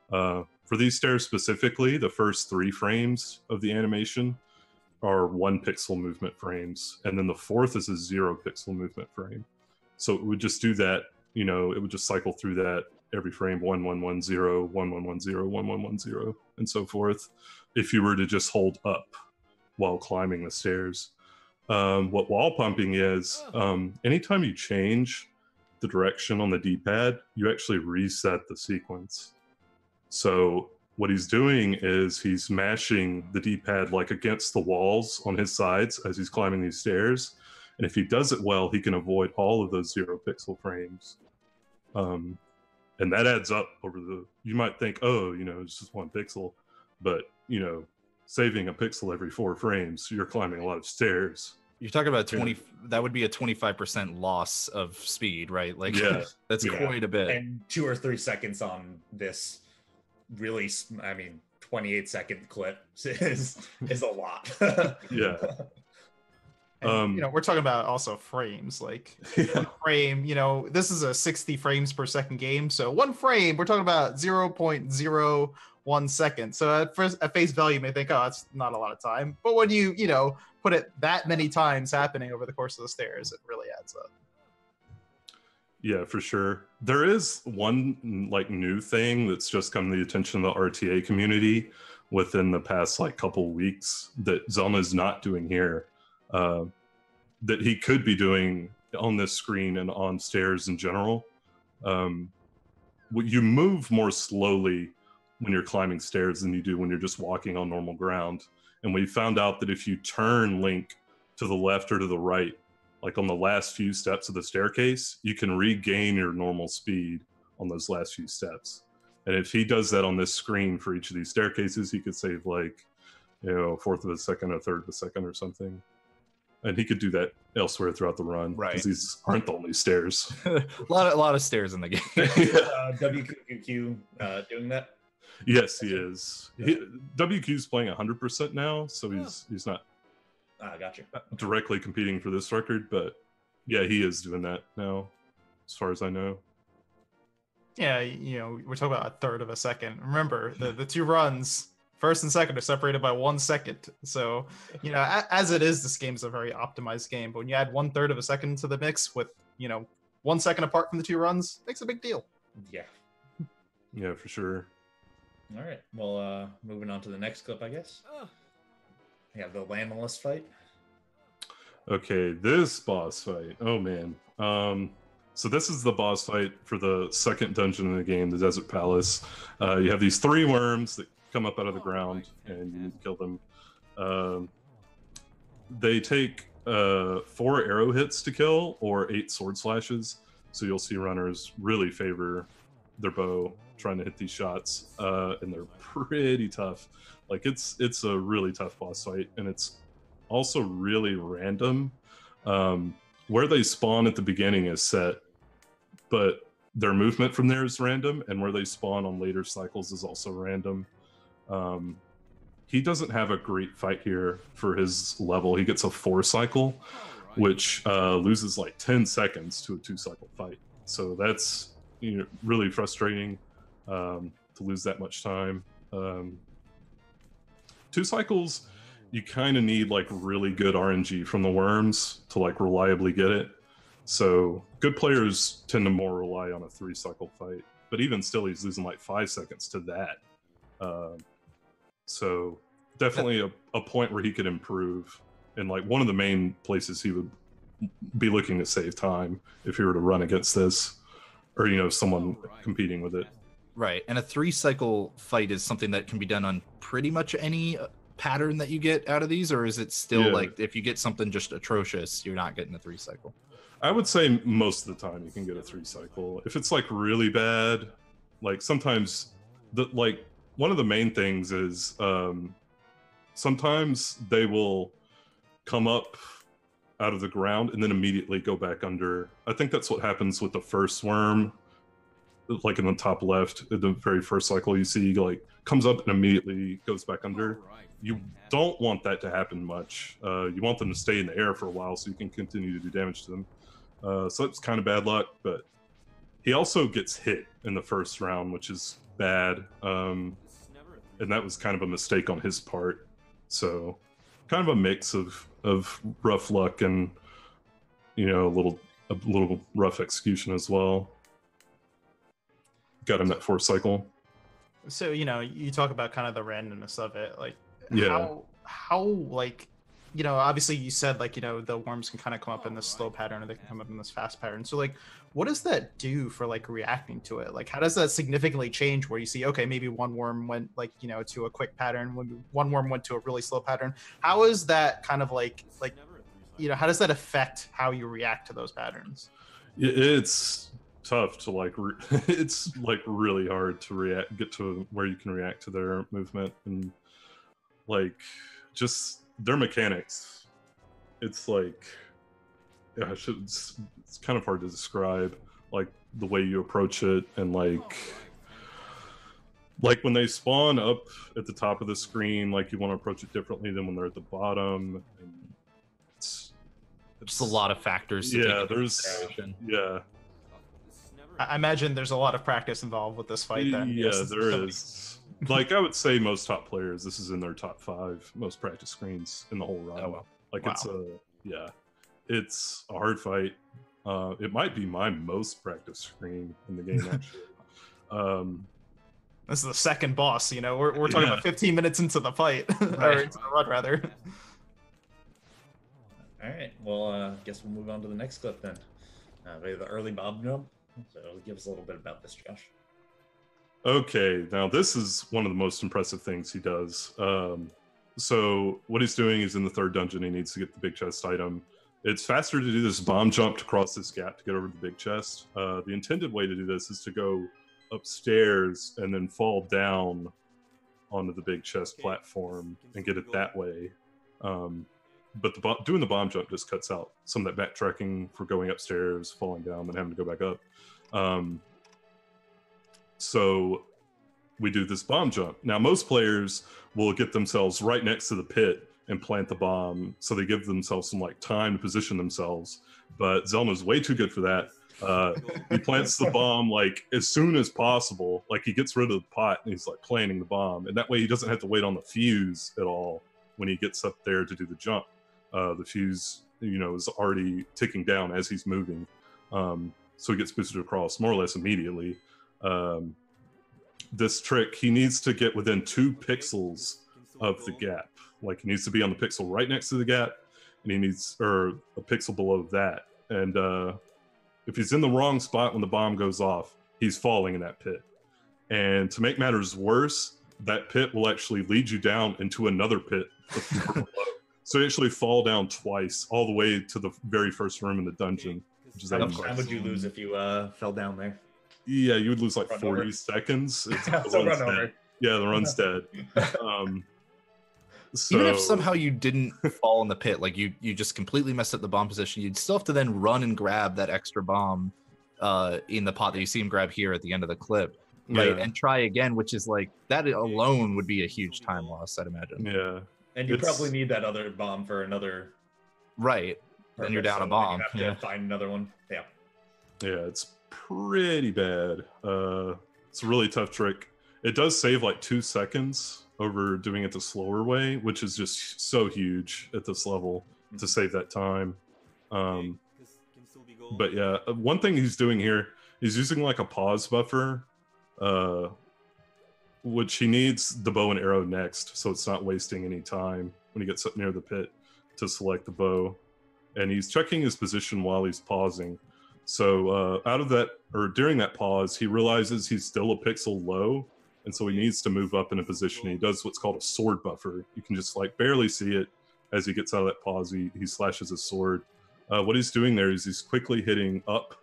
For these stairs specifically, the first 3 frames of the animation are 1 pixel movement frames, and then the 4th is a 0 pixel movement frame. So it would just do that, it would just cycle through that every frame, 1110, 1110, 1110, and so forth, if you were to just hold up while climbing the stairs. What wall pumping is, anytime you change the direction on the D-pad, you actually reset the sequence. So what he's doing is he's mashing the D-pad against the walls on his sides as he's climbing these stairs. And if he does it well, he can avoid all of those 0 pixel frames. And that adds up over you might think, it's just 1 pixel, but, saving a pixel every 4 frames, you're climbing a lot of stairs. You're talking about that would be a 25% loss of speed, right? That's quite a bit. And 2 or 3 seconds on this really, 28-second clip is a lot. Yeah. And, we're talking about also frames, like one frame, this is a 60 frames per second game. So one frame, we're talking about 0.01 seconds. So at face value, you may think, oh, that's not a lot of time. But when you, put it that many times happening over the course of the stairs, it really adds up. Yeah, for sure. There is one new thing that's just come to the attention of the RTA community within the past couple weeks that Xelna is not doing here. That he could be doing on this screen and on stairs in general. You move more slowly when you're climbing stairs than you do when you're just walking on normal ground. And we found out that if you turn Link to the left or to the right, like on the last few steps of the staircase, you can regain your normal speed on those last few steps. And if he does that on this screen for each of these staircases, he could save a fourth of a second, a third of a second or something. And he could do that elsewhere throughout the run, right? Because these aren't the only stairs. a lot of stairs in the game. WQ doing that? Yes, he is. WQ's playing 100% now, so he's not gotcha. directly competing for this record, but yeah, he is doing that now, as far as I know. Yeah, we're talking about a third of a second. Remember, the two runs, first and second, are separated by 1 second. So, as it is, this game is a very optimized game. But when you add 1/3 of a second to the mix with, 1 second apart from the two runs, makes a big deal. Yeah. Yeah, for sure. All right. Well, moving on to the next clip, I guess. We have the Landless fight. Okay, this boss fight. Oh, man. So this is the boss fight for the second dungeon in the game, the Desert Palace. You have these 3 worms that come up out of the ground, and you need to kill them. They take 4 arrow hits to kill, or 8 sword slashes. So you'll see runners really favor their bow trying to hit these shots, and they're pretty tough. It's a really tough boss fight, and it's also really random. Where they spawn at the beginning is set, but their movement from there is random, and where they spawn on later cycles is also random. He doesn't have a great fight here for his level. He gets a 4 cycle, which loses 10 seconds to a 2 cycle fight. So that's really frustrating to lose that much time. 2 cycles, you kind of need really good RNG from the worms to reliably get it. So good players tend to more rely on a 3 cycle fight, but even still, he's losing 5 seconds to that. So definitely a point where he could improve, and one of the main places he would be looking to save time if he were to run against this, or someone competing with it. Right, and a 3 cycle fight is something that can be done on pretty much any pattern that you get out of these, or is it still if you get something just atrocious, you're not getting a 3 cycle? I would say most of the time you can get a 3 cycle. If it's really bad, sometimes one of the main things is sometimes they will come up out of the ground and then immediately go back under. I think that's what happens with the first worm, in the top left, in the very first cycle. You see comes up and immediately goes back under. You don't want that to happen much. You want them to stay in the air for a while so you can continue to do damage to them. So it's kind of bad luck, but he also gets hit in the first round, which is bad. And that was kind of a mistake on his part. So kind of a mix of rough luck and a little rough execution as well. Got him that 4 cycle. So you talk about kind of the randomness of it, how obviously you said the worms can kind of come up in this slow pattern, or they can come up in this fast pattern. So what does that do for reacting to it? How does that significantly change where you see, okay, maybe one worm went to a quick pattern, when one worm went to a really slow pattern? How is that kind of how does that affect how you react to those patterns? It's tough to it's really hard to get to where you can react to their movement, and just their mechanics. It's it's kind of hard to describe the way you approach it, and when they spawn up at the top of the screen, you want to approach it differently than when they're at the bottom. And Just a lot of factors to take into consideration. I imagine there's a lot of practice involved with this fight then. Yeah, there is. Like, I would say most top players, this is in their top 5 most practice screens in the whole run. Oh, wow. Like, Wow. it's a hard fight. It might be my most practice screen in the game, actually. This is the second boss, you know. We're talking about 15 minutes into the fight, or into the run, rather. All right. Well, I guess we'll move on to the next clip then. We have the early bomb jump. So give us a little bit about this, Josh. Okay, now this is one of the most impressive things he does. So what he's doing is in the 3rd dungeon, he needs to get the big chest item. It's faster to do this bomb jump to cross this gap to get over to the big chest. The intended way to do this is to go upstairs and then fall down onto the big chest platform and get it that way. But doing the bomb jump just cuts out some of that backtracking for going upstairs, falling down, then having to go back up. So we do this bomb jump. Now, most players will get themselves right next to the pit and plant the bomb, so they give themselves some like time to position themselves. But Xelna's way too good for that. He plants the bomb like as soon as possible. Like, he gets rid of the pot and he's like planting the bomb, and that way he doesn't have to wait on the fuse at all when he gets up there to do the jump. The fuse, you know, is already ticking down as he's moving, so he gets boosted across more or less immediately. This trick, he needs to get within 2 pixels of the gap. Like, he needs to be on the pixel right next to the gap, and he needs, or a pixel below that. And if he's in the wrong spot when the bomb goes off, he's falling in that pit. And to make matters worse, that pit will actually lead you down into another pit. So you actually fall down twice, all the way to the very first room in the dungeon. Which is How much time would you lose if you fell down there? Yeah, you would lose like Run 40 over. seconds. So run over. Yeah, the run's dead. So, Even if somehow you didn't fall in the pit, like you just completely messed up the bomb position, you'd still have to then run and grab that extra bomb in the pot that you see him grab here at the end of the clip, right? Yeah. And try again, which is like, that alone would be a huge time loss, I'd imagine. Yeah. And you probably need that other bomb for another. Right. Then you're down a bomb. You have to find another one. Yeah. Yeah, it's pretty bad. It's a really tough trick. It does save like 2 seconds over doing it the slower way, which is just so huge at this level to save that time. But yeah, one thing he's doing here, he's using like a pause buffer, which he needs the bow and arrow next, so it's not wasting any time when he gets up near the pit to select the bow. And he's checking his position while he's pausing. So out of that, or during that pause, he realizes he's still a pixel low, and so he needs to move up in a position. He does what's called a sword buffer. You can just like barely see it as he gets out of that pause. He slashes his sword. What he's doing there is he's quickly hitting up,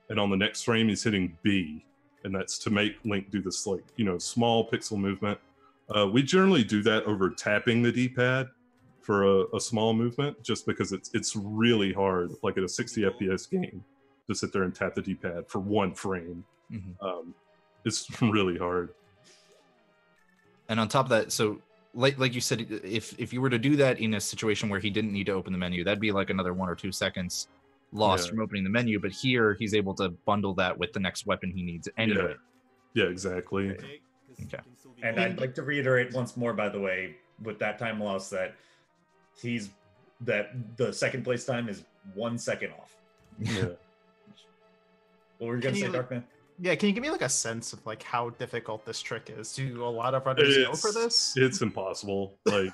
and on the next frame he's hitting B, and that's to make Link do this like, you know, small pixel movement. We generally do that over tapping the D-pad for a small movement, just because it's really hard, like at a 60 FPS game, to sit there and tap the D-pad for one frame. Mm-hmm. It's really hard. And on top of that, so like you said, if you were to do that in a situation where he didn't need to open the menu, that'd be like another 1 or 2 seconds lost from opening the menu. But here he's able to bundle that with the next weapon he needs anyway. Yeah, exactly. Okay. And I'd like to reiterate once more, by the way, with that time loss, that the second place time is 1 second off. Yeah. What were you gonna say, Darkman? Yeah, can you give me like a sense of like how difficult this trick is? Do a lot of runners go for this? It's impossible. Like,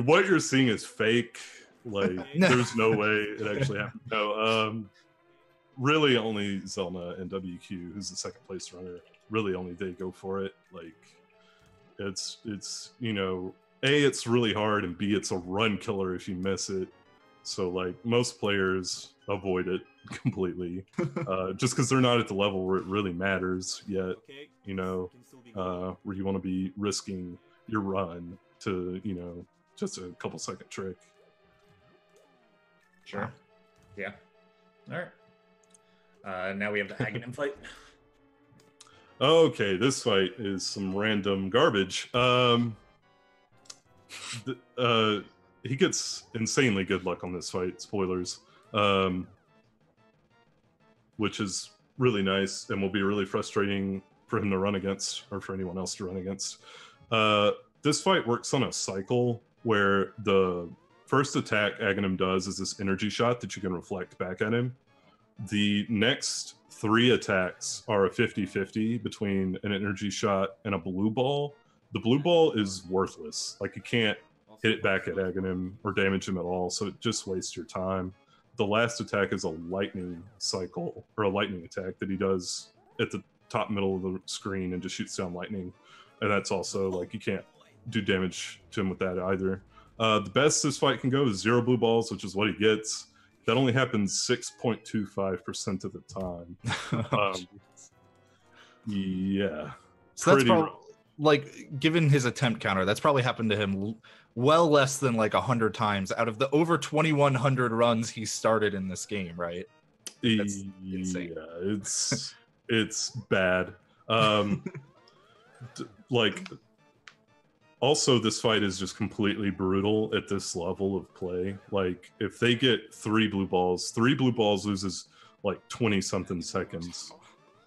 what you're seeing is fake. Like, there's no way it actually happened. No, really only Xelna and WQ, who's the second place runner, really only they go for it. Like, it's you know, A, it's really hard, and B, it's a run killer if you miss it. So like most players avoid it completely, just because they're not at the level where it really matters yet. You know, where you want to be risking your run to, you know, just a couple second trick. Sure. Yeah. All right. Now we have the Agahnim fight. Okay, this fight is some random garbage. He gets insanely good luck on this fight. Spoilers. which is really nice and will be really frustrating for him to run against, or for anyone else to run against. This fight works on a cycle where the first attack Agahnim does is this energy shot that you can reflect back at him. The next 3 attacks are a 50-50 between an energy shot and a blue ball. The blue ball is worthless. Like, you can't hit it back at Agahnim or damage him at all, so it just wastes your time. The last attack is a lightning cycle, or a lightning attack that he does at the top middle of the screen and just shoots down lightning. And that's also, like, you can't do damage to him with that either. The best this fight can go is 0 blue balls, which is what he gets. That only happens 6.25% of the time. Yeah. So that's probably, like, given his attempt counter, that's probably happened to him well less than like 100 times out of the over 2,100 runs he started in this game, right? That's insane. Yeah, it's bad. Like, also, this fight is just completely brutal at this level of play. Like, if they get 3 blue balls loses like 20-something seconds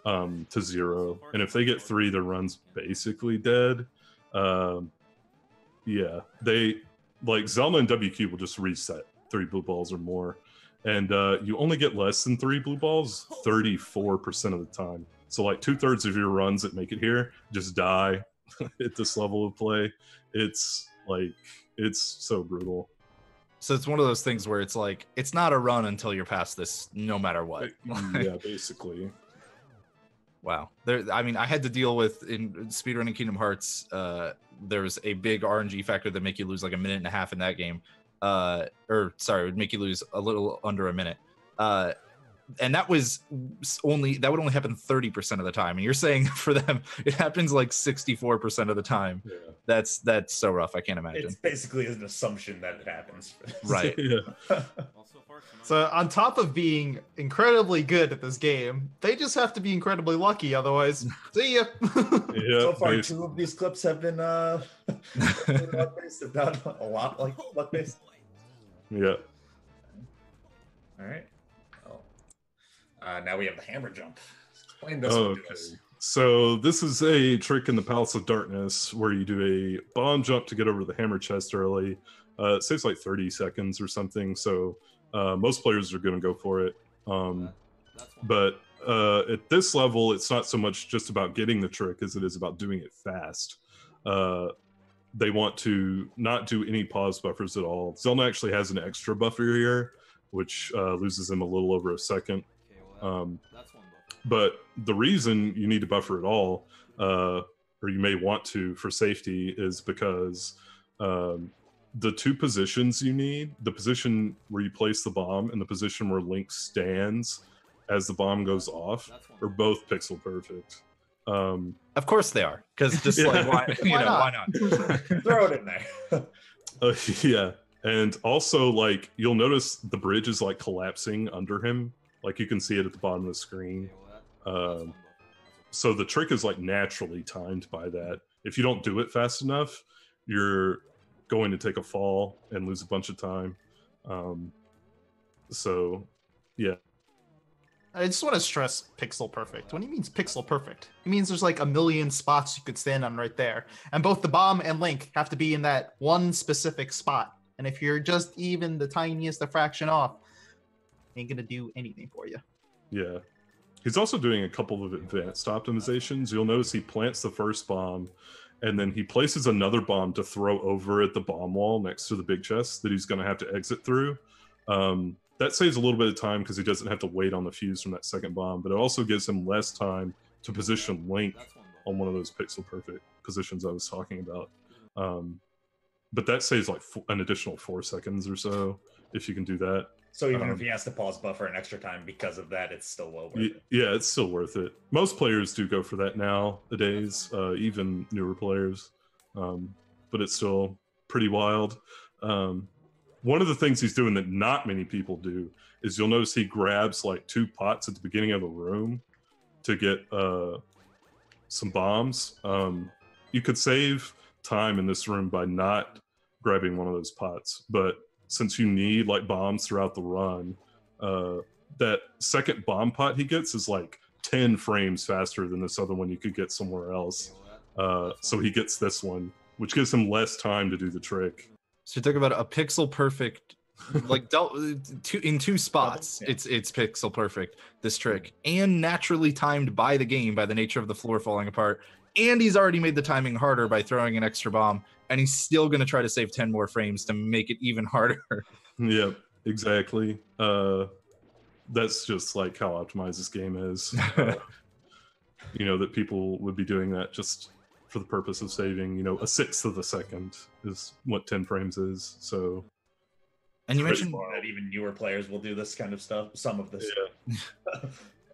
to 0. And if they get 3, their run's basically dead. Yeah, they, like, Xelna and WQ will just reset 3 blue balls or more. And you only get less than 3 blue balls 34% of the time. So, like, 2/3 of your runs that make it here just die at this level of play. It's so brutal. So it's one of those things where it's like, it's not a run until you're past this, no matter what. Yeah, basically. Wow. I mean, I had to deal with, in speedrunning Kingdom Hearts, there's a big RNG factor that make you lose like 1.5 minutes in that game. Or sorry, it would make you lose a little under a minute. And that would only happen 30% of the time. And you're saying for them, it happens like 64% of the time. Yeah. That's so rough. I can't imagine. It's basically an assumption that it happens. Right. Yeah. So on top of being incredibly good at this game, they just have to be incredibly lucky. Otherwise, see ya. Yeah, so far, 2 of these clips have been luck-based, if not a lot like luck-based. Yeah. All right. Now we have the hammer jump. Explain this one to us. So this is a trick in the Palace of Darkness where you do a bomb jump to get over the hammer chest early. It saves like 30 seconds or something, so most players are going to go for it. But at this level, it's not so much just about getting the trick as it is about doing it fast. They want to not do any pause buffers at all. Xelna actually has an extra buffer here, which loses them a little over a second. But the reason you need to buffer at all, or you may want to for safety, is because the 2 positions you need, the position where you place the bomb and the position where Link stands as the bomb goes off, are both pixel perfect. Of course they are, because just like, why not? Throw it in there. Yeah, and also, like, you'll notice the bridge is like collapsing under him. Like, you can see it at the bottom of the screen. So the trick is like naturally timed by that. If you don't do it fast enough, you're going to take a fall and lose a bunch of time. So, yeah. I just want to stress pixel perfect. When he means pixel perfect, it means there's like 1 million spots you could stand on right there. And both the bomb and Link have to be in that one specific spot. And if you're just even the tiniest a fraction off, ain't gonna do anything for you. Yeah. He's also doing a couple of advanced optimizations. You'll notice he plants the first bomb, and then he places another bomb to throw over at the bomb wall next to the big chest that he's going to have to exit through. That saves a little bit of time because he doesn't have to wait on the fuse from that second bomb, but it also gives him less time to position Link on one of those pixel perfect positions I was talking about. But that saves like an additional 4 seconds or so if you can do that. So even if he has to pause buffer an extra time because of that, it's still well worth it. Yeah, it's still worth it. Most players do go for that nowadays, even newer players. But it's still pretty wild. One of the things he's doing that not many people do is you'll notice he grabs like 2 pots at the beginning of a room to get some bombs. You could save time in this room by not grabbing one of those pots, but since you need like bombs throughout the run, that second bomb pot he gets is like 10 frames faster than this other one you could get somewhere else. So he gets this one, which gives him less time to do the trick. So you're talking about a pixel perfect, like in two spots. Yeah. It's pixel perfect, this trick, and naturally timed by the game by the nature of the floor falling apart. And he's already made the timing harder by throwing an extra bomb, and he's still going to try to save 10 more frames to make it even harder. Yep, exactly. That's just like how optimized this game is. You know, that people would be doing that just for the purpose of saving, you know, a sixth of a second is what 10 frames is. So, and you mentioned that even newer players will do this kind of stuff. Some of this. Yeah.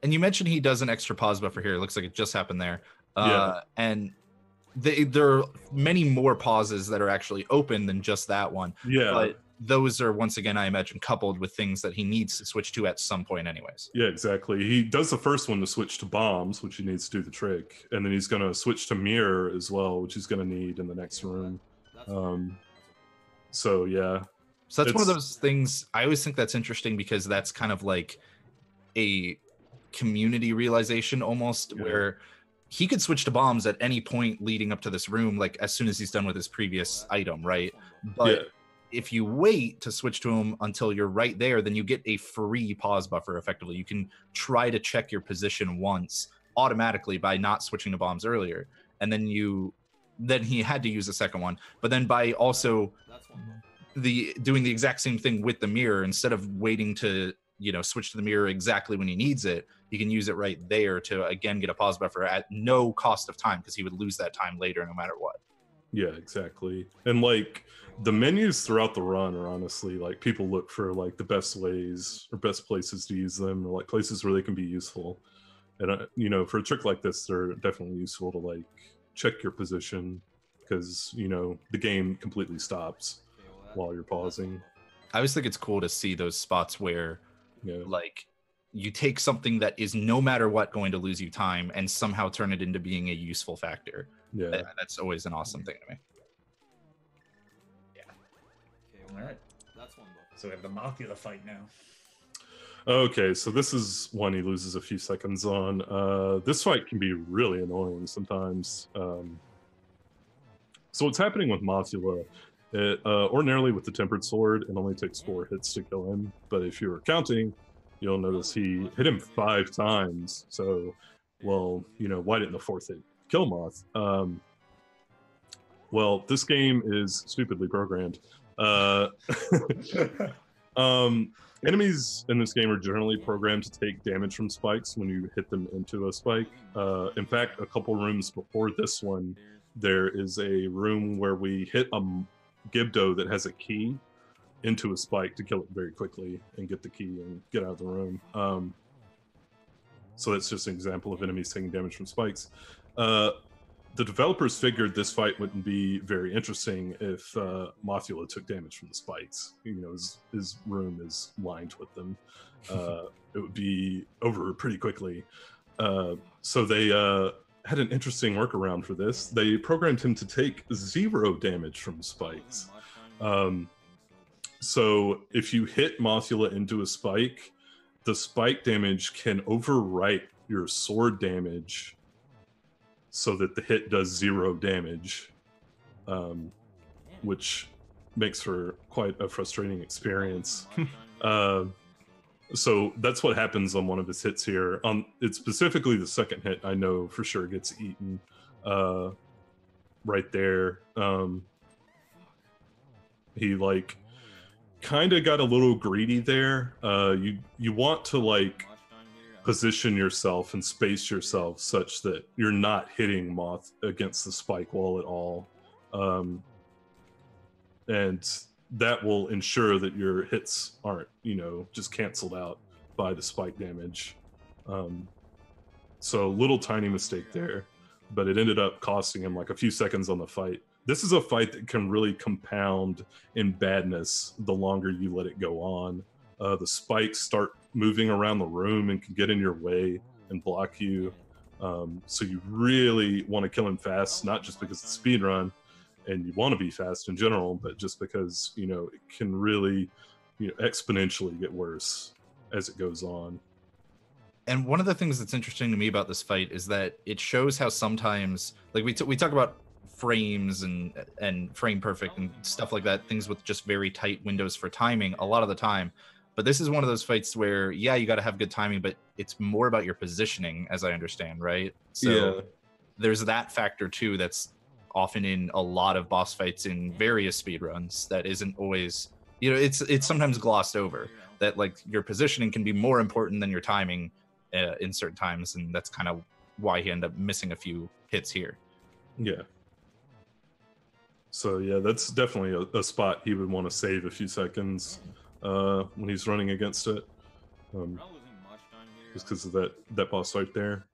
And you mentioned he does an extra pause buffer here. It looks like it just happened there. And there are many more pauses that are actually open than just that one. Yeah. But those are, once again, I imagine, coupled with things that he needs to switch to at some point anyways. Yeah, exactly. He does the first one to switch to bombs, which he needs to do the trick. And then he's going to switch to Mire as well, which he's going to need in the next room. So, yeah. So that's one of those things, I always think that's interesting because that's kind of like a community realization almost, where he could switch to bombs at any point leading up to this room, like as soon as he's done with his previous item, right? But if you wait to switch to him until you're right there, then you get a free pause buffer effectively. You can try to check your position once automatically by not switching to bombs earlier. And then he had to use the second one. But then by also doing the exact same thing with the mirror, instead of waiting to, you know, switch to the mirror exactly when he needs it, he can use it right there to again get a pause buffer at no cost of time, because he would lose that time later no matter what. Yeah, exactly. And like the menus throughout the run are honestly like, people look for like the best ways or best places to use them, or like places where they can be useful. And you know, for a trick like this, they're definitely useful to like check your position, because you know the game completely stops while you're pausing. I always think it's cool to see those spots where like you take something that is no matter what going to lose you time and somehow turn it into being a useful factor. Yeah, that's always an awesome thing to me. All right. So we have the Mothula fight now. Okay, so this is one he loses a few seconds on. This fight can be really annoying sometimes. So what's happening with Mothula, ordinarily with the Tempered Sword, it only takes 4 hits to kill him. But if you were counting, you'll notice he hit him 5 times. So, well, you know, why didn't the 4th hit kill Moth? Well, this game is stupidly programmed. Enemies in this game are generally programmed to take damage from spikes when you hit them into a spike. In fact, a couple rooms before this one, there is a room where we hit a Gibdo that has a key into a spike to kill it very quickly and get the key and get out of the room. So that's just an example of enemies taking damage from spikes. The developers figured this fight wouldn't be very interesting if Mothula took damage from the spikes. You know, his room is lined with them. It would be over pretty quickly. So they had an interesting workaround for this. They programmed him to take 0 damage from spikes. So if you hit Mothula into a spike, the spike damage can overwrite your sword damage so that the hit does 0 damage, which makes for quite a frustrating experience. So that's what happens on one of his hits here. It's specifically the second hit, I know for sure gets eaten right there. He like kind of got a little greedy there. You want to like position yourself and space yourself such that you're not hitting Moth against the spike wall at all. And that will ensure that your hits aren't, you know, just canceled out by the spike damage. So little tiny mistake there, but it ended up costing him like a few seconds on the fight. This is a fight that can really compound in badness the longer you let it go on. The spikes start moving around the room and can get in your way and block you. So you really want to kill him fast, not just because it's speedrun and you want to be fast in general, but just because, you know, it can really, you know, exponentially get worse as it goes on. And one of the things that's interesting to me about this fight is that it shows how sometimes, like we talk about frames and frame perfect and stuff like that, things with just very tight windows for timing a lot of the time. But this is one of those fights where, yeah, you got to have good timing, but it's more about your positioning, as I understand, right? So there's that factor too that's often in a lot of boss fights in various speedruns that isn't always, it's sometimes glossed over, that like your positioning can be more important than your timing in certain times, and that's kind of why he ended up missing a few hits here. Yeah. So yeah, that's definitely a spot he would want to save a few seconds when he's running against it, just because of that boss fight there.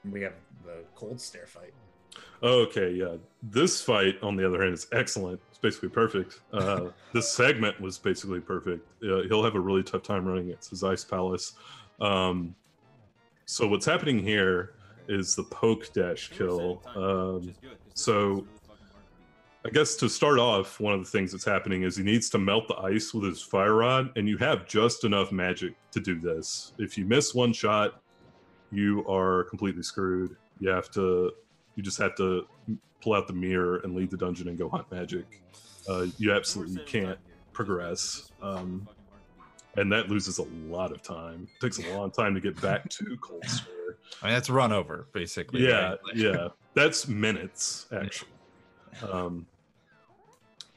We have the cold stare fight. Okay, yeah. This fight, on the other hand, is excellent. It's basically perfect. This segment was basically perfect. He'll have a really tough time running against his Ice Palace. So what's happening here is the poke dash kill. So I guess to start off, one of the things that's happening is he needs to melt the ice with his fire rod, and you have just enough magic to do this. If you miss one shot, you are completely screwed. You just have to pull out the mirror and leave the dungeon and go hunt magic. You absolutely can't progress. And that loses a lot of time. It takes a long time to get back to Cold Stare. I mean, that's run over, basically. Yeah, right? yeah. That's minutes, actually.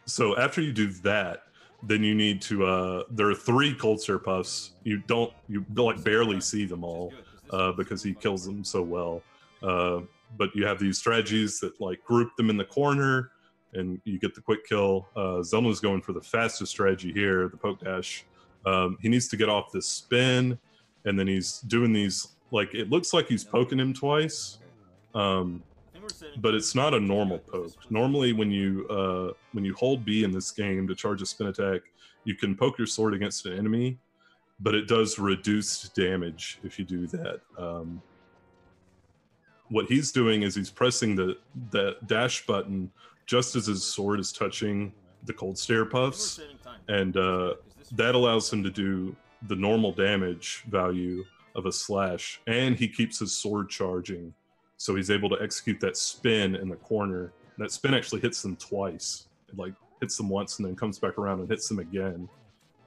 So after you do that, then you need to, there are 3 Cold Stare puffs. You like barely see them all because he kills them so well. But you have these strategies that like group them in the corner and you get the quick kill. Xelna's going for the fastest strategy here, the poke dash. He needs to get off this spin, and then he's doing these, like, it looks like he's poking him twice, but it's not a normal poke. Normally when you hold B in this game to charge a spin attack, you can poke your sword against an enemy, but it does reduced damage if you do that. What he's doing is he's pressing the dash button just as his sword is touching the Cold Stare puffs, and that allows him to do the normal damage value of a slash, and he keeps his sword charging, so he's able to execute that spin in the corner. That spin actually hits them twice. It like hits them once and then comes back around and hits them again.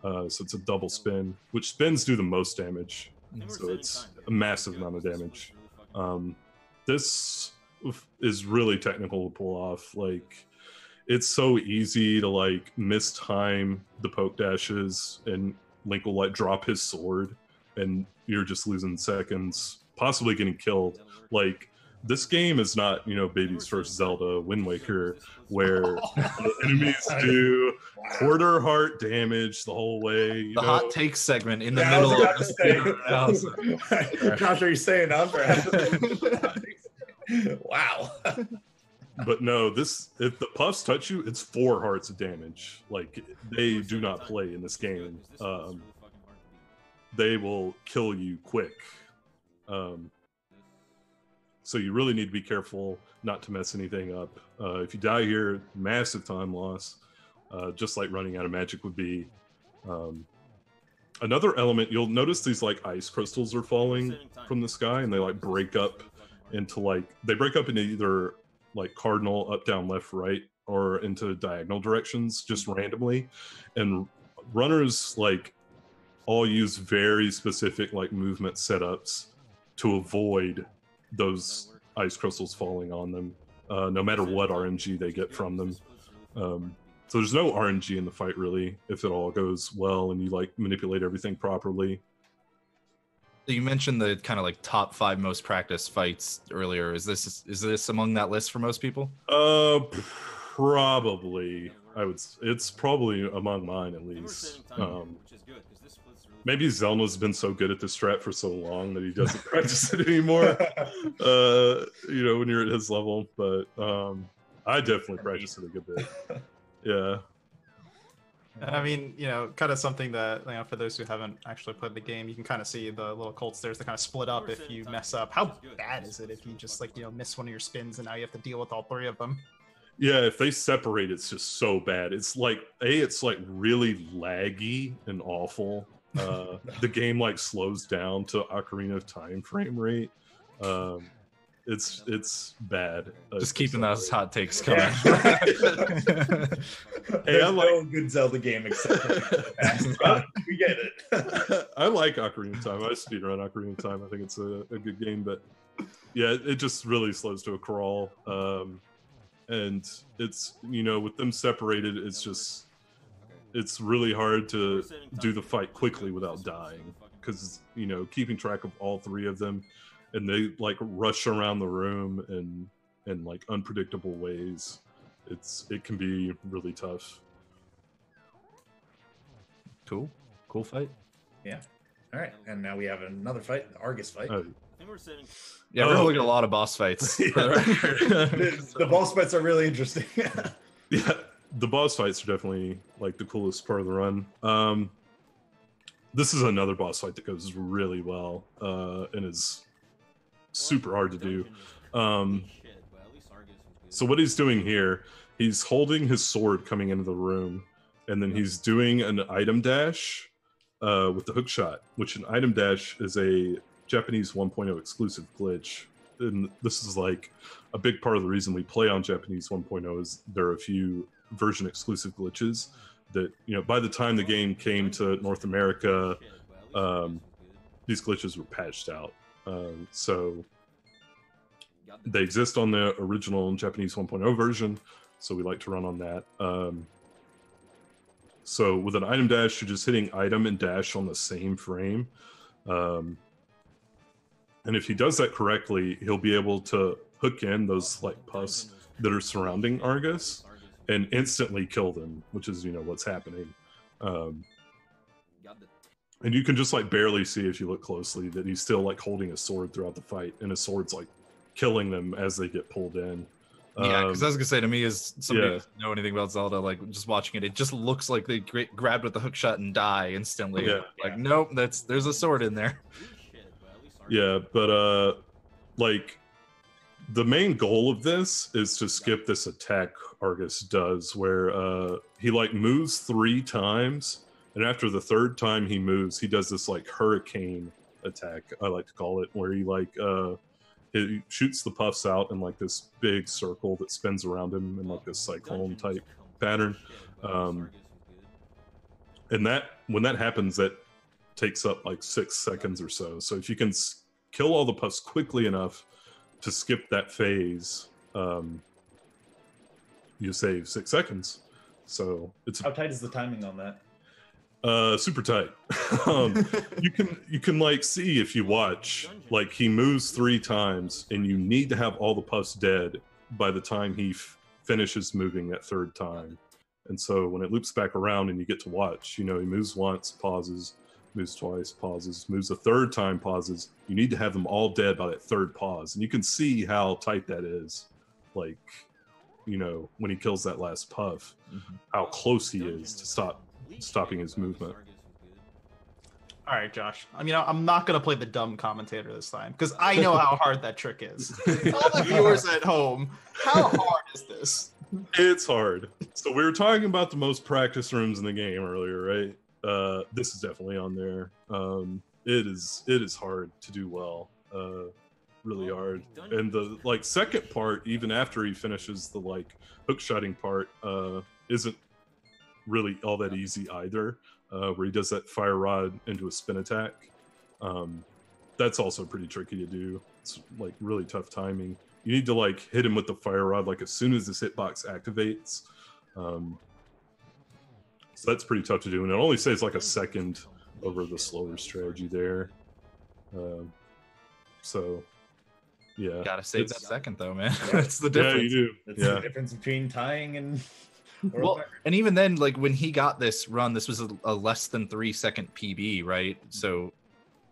So it's a double spin, which spins do the most damage, so it's a massive amount of damage. This is really technical to pull off. Like, it's so easy to like mistime the poke dashes, and Link will like drop his sword and you're just losing seconds, possibly getting killed. Like, this game is not, Baby's first Zelda, Wind Waker, where the enemies do quarter heart damage the whole way. The hot take segment in the middle of the Josh, are you staying on for Wow. But no, if the puffs touch you, it's 4 hearts of damage. Like, they do not play in this game. They will kill you quick. So you really need to be careful not to mess anything up. If you die here, massive time loss, just like running out of magic would be. Another element, you'll notice these like ice crystals are falling from the sky, and they like break up into either like cardinal, up, down, left, right, or into diagonal directions just randomly. And runners like all use very specific like movement setups to avoid those ice crystals falling on them, no matter what RNG they get from them. So there's no RNG in the fight really, if it all goes well and you like manipulate everything properly. You mentioned the kind of like top 5 most practiced fights earlier. Is this among that list for most people? Probably. It's probably among mine at least. Maybe Xelna's been so good at this strat for so long that he doesn't practice it anymore. When you're at his level, but I definitely practice it a good bit. Yeah. I mean, kind of something that, for those who haven't actually played the game, you can kind of see the little cold stairs that kind of split up if you mess up. How bad is it if you just miss one of your spins and now you have to deal with all 3 of them? Yeah, if they separate, it's just so bad. It's like it's like really laggy and awful. The game like slows down to Ocarina of Time frame rate. It's bad. Just keeping those hot takes coming. Yeah. Hey, I like no good Zelda game except for the past, but we get it. I like Ocarina of Time. I speedrun Ocarina of Time. I think it's a good game, but yeah, it just really slows to a crawl. And it's, you know, with them separated, it's really hard to do the fight quickly without dying, because, you know, keeping track of all three of them, and they like rush around the room in like unpredictable ways. It can be really tough. Cool fight. Yeah. All right, and now we have another fight, the Argus fight. I think we're sitting. Yeah, we're looking at a lot of boss fights. The boss fights are really interesting. Yeah, the boss fights are definitely like the coolest part of the run. This is another boss fight that goes really well and is super hard to do. So what he's doing here, he's holding his sword coming into the room, and then he's doing an item dash with the hook shot, which an item dash is a Japanese 1.0 exclusive glitch. And this is like a big part of the reason we play on Japanese 1.0 is there are a few version exclusive glitches that, you know, by the time the game came to North America, these glitches were patched out. So they exist on the original Japanese 1.0 version, so we like to run on that. So with an item dash, you're just hitting item and dash on the same frame. And if he does that correctly, he'll be able to hook in those like puffs that are surrounding Argus and instantly kill them, which is, you know, what's happening. And you can just like barely see if you look closely that he's still like holding a sword throughout the fight, and his sword's like killing them as they get pulled in. Yeah, because I was gonna say, to me, as somebody who doesn't know anything about Zelda, like just watching it, it just looks like they grabbed with the hook shot and die instantly. Yeah. Like, nope, there's a sword in there. Yeah, but like the main goal of this is to skip this attack Argus does, where he like moves 3 times, and after the 3rd time he moves, he does this like hurricane attack, I like to call it, where he like he shoots the puffs out in like this big circle that spins around him in like this cyclone type pattern. And that when that happens, that takes up like 6 seconds or so. So if you can kill all the puffs quickly enough to skip that phase, you save 6 seconds. So it's How tight is the timing on that? super tight. You can like see if you watch, like he moves 3 times, and you need to have all the puffs dead by the time he finishes moving that 3rd time. And so when it loops back around and you get to watch, you know, he moves once, pauses, moves twice, pauses, moves a 3rd time, pauses. You need to have them all dead by that 3rd pause. And you can see how tight that is. Like, you know, when he kills that last puff, how close he is to stopping his movement. All right, Josh. I mean, I'm not going to play the dumb commentator this time, because I know how hard that trick is. All the viewers at home, how hard is this? It's hard. So we were talking about the most practice rooms in the game earlier, right? This is definitely on there. It is hard to do well, really hard. And the like second part, even after he finishes the like hook shotting part, isn't really all that easy either. Where he does that fire rod into a spin attack. That's also pretty tricky to do. It's like really tough timing. You need to like hit him with the fire rod like as soon as this hitbox activates. So that's pretty tough to do, and it only saves like a second over the slower strategy there. So yeah, Gotta save that second though, man. That's the difference. Yeah, you do. That's Yeah. the difference between tying and Well, and even then, like when he got this run, this was a less than 3 second PB, right? So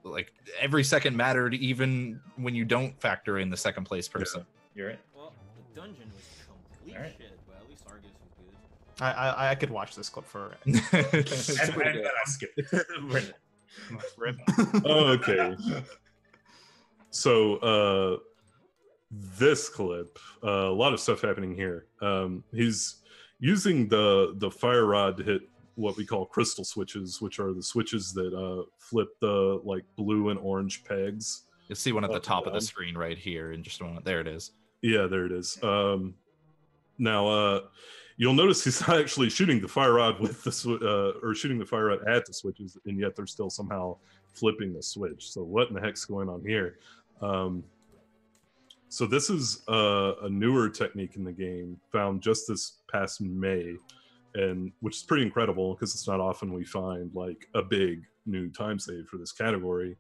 like every second mattered, even when you don't factor in the second place person. You're right. Well, the dungeon was complete Alright. shit, but at least Argus was good. I could watch this clip for It's And pretty good. I skipped it. rip. Oh, okay. So this clip, a lot of stuff happening here. He's using the fire rod to hit what we call crystal switches, which are the switches that flip the like blue and orange pegs. You'll see one at the top of the screen right here in just a moment. There it is. Yeah, there it is. Now, you'll notice he's not actually shooting the fire rod with the or shooting the fire rod at the switches, and yet they're still somehow flipping the switch. So what in the heck's going on here? So this is a newer technique in the game, found just this past May, and which is pretty incredible because it's not often we find like a big new time save for this category.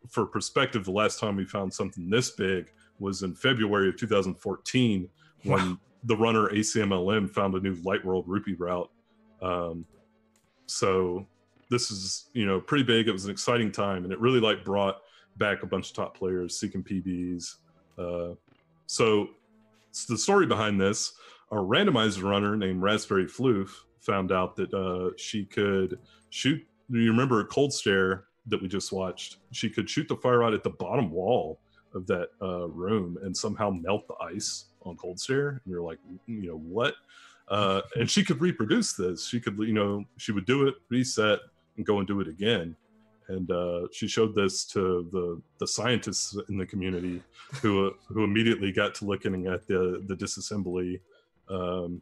For perspective, the last time we found something this big was in February of 2014 when the runner ACMLM found a new Light World Rupee route. So this is, pretty big. It was an exciting time, and it really like brought back a bunch of top players seeking PBs. So the story behind this, a randomizer runner named Raspberry Floof found out that she could shoot. You remember Cold Stare that we just watched? She could shoot the fire rod at the bottom wall of that room and somehow melt the ice on Cold Stare. And you're like, what? And she could reproduce this. She could, she would do it, reset, and go and do it again. And she showed this to the scientists in the community who immediately got to looking at the disassembly and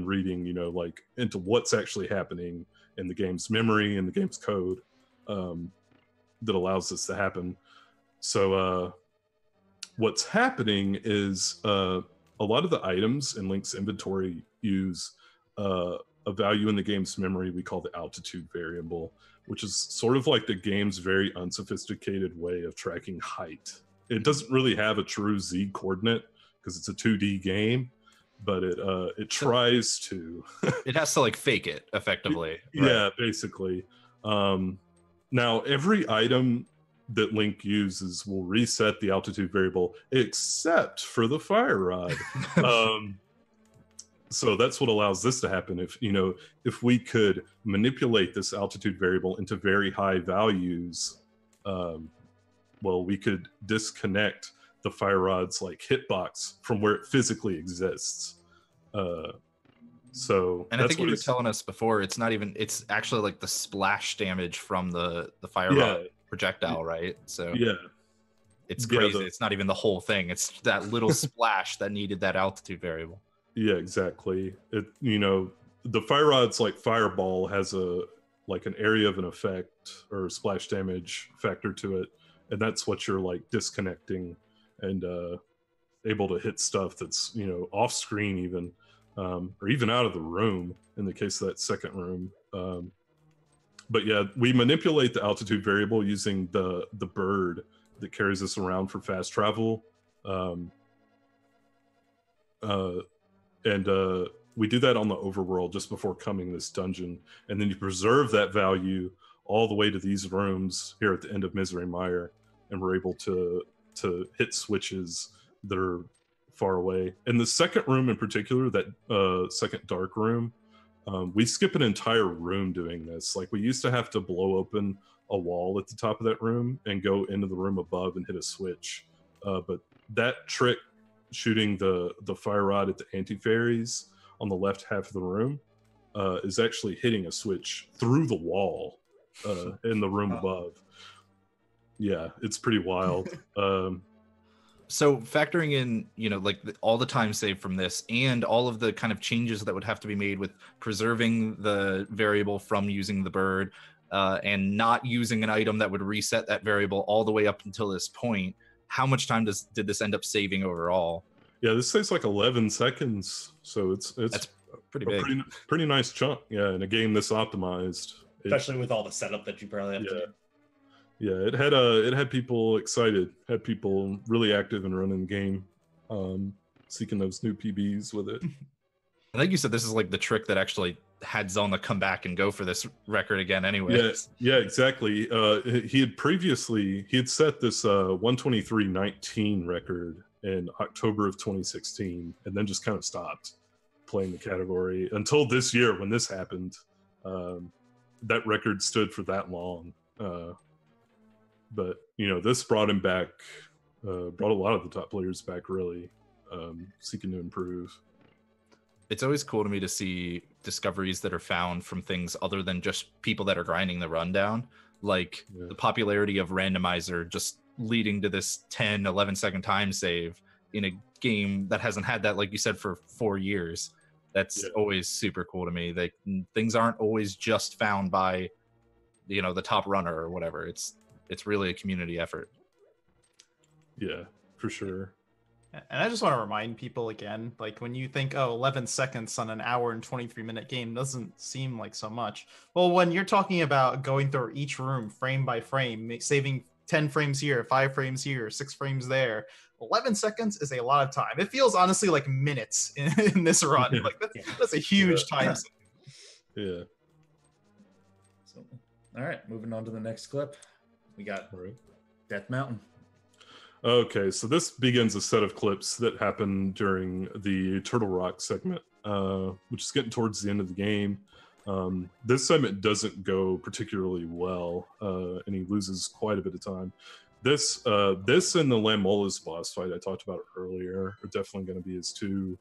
reading, like into what's actually happening in the game's memory and the game's code that allows this to happen. So what's happening is a lot of the items in Link's inventory use a value in the game's memory we call the altitude variable, which is sort of like the game's very unsophisticated way of tracking height. It doesn't really have a true Z coordinate because it's a 2D game, but it tries to. It has to like fake it effectively. Yeah, right? Basically. Now, every item that Link uses will reset the altitude variable, except for the fire rod. So that's what allows this to happen. If we could manipulate this altitude variable into very high values, we could disconnect the fire rod's like hitbox from where it physically exists. And I think you were telling us before, it's actually like the splash damage from the fire rod projectile, right? So yeah, it's crazy. It's not even the whole thing. It's that little splash that needed that altitude variable. Yeah, exactly. The fire rod's like fireball has an area of an effect or splash damage factor to it, and that's what you're like disconnecting and able to hit stuff that's off screen even, or even out of the room in the case of that second room. But yeah, we manipulate the altitude variable using the bird that carries us around for fast travel. And we do that on the overworld just before coming this dungeon. And then you preserve that value all the way to these rooms here at the end of Misery Mire. And we're able to hit switches that are far away. In the second room in particular, that second dark room, we skip an entire room doing this. Like we used to have to blow open a wall at the top of that room and go into the room above and hit a switch. But that trick, shooting the fire rod at the anti-fairies on the left half of the room, is actually hitting a switch through the wall in the room above. Yeah, it's pretty wild. So factoring in, all the time saved from this and all of the kind of changes that would have to be made with preserving the variable from using the bird and not using an item that would reset that variable all the way up until this point, how much time did this end up saving overall? Yeah, this takes like 11 seconds, so it's that's pretty big, pretty nice chunk. Yeah, in a game this optimized, especially with all the setup that you probably have to do. Yeah, it had people excited, had people really active and running the game, seeking those new PBs with it. I think you said this is like the trick that actually had Xelna come back and go for this record again anyway. Yeah, exactly. He had set this 123.19 record in October of 2016 and then just kind of stopped playing the category until this year when this happened. That record stood for that long. But this brought him back brought a lot of the top players back, really seeking to improve. It's always cool to me to see discoveries that are found from things other than just people that are grinding the rundown, like the popularity of randomizer just leading to this 10, 11 second time save in a game that hasn't had that, like you said, for 4 years. That's always super cool to me. Things aren't always just found by, the top runner or whatever. It's really a community effort. Yeah, for sure. And I just want to remind people again, like when you think, 11 seconds on an hour and 23-minute game doesn't seem like so much. Well, when you're talking about going through each room frame by frame, saving 10 frames here, 5 frames here, 6 frames there, 11 seconds is a lot of time. It feels honestly like minutes in this run. Like that's a huge time. Yeah. So, all right, moving on to the next clip. We got Death Mountain. Okay, so this begins a set of clips that happen during the Turtle Rock segment, which is getting towards the end of the game. This segment doesn't go particularly well, and he loses quite a bit of time. This and the Lamola's boss fight I talked about earlier are definitely going to be his two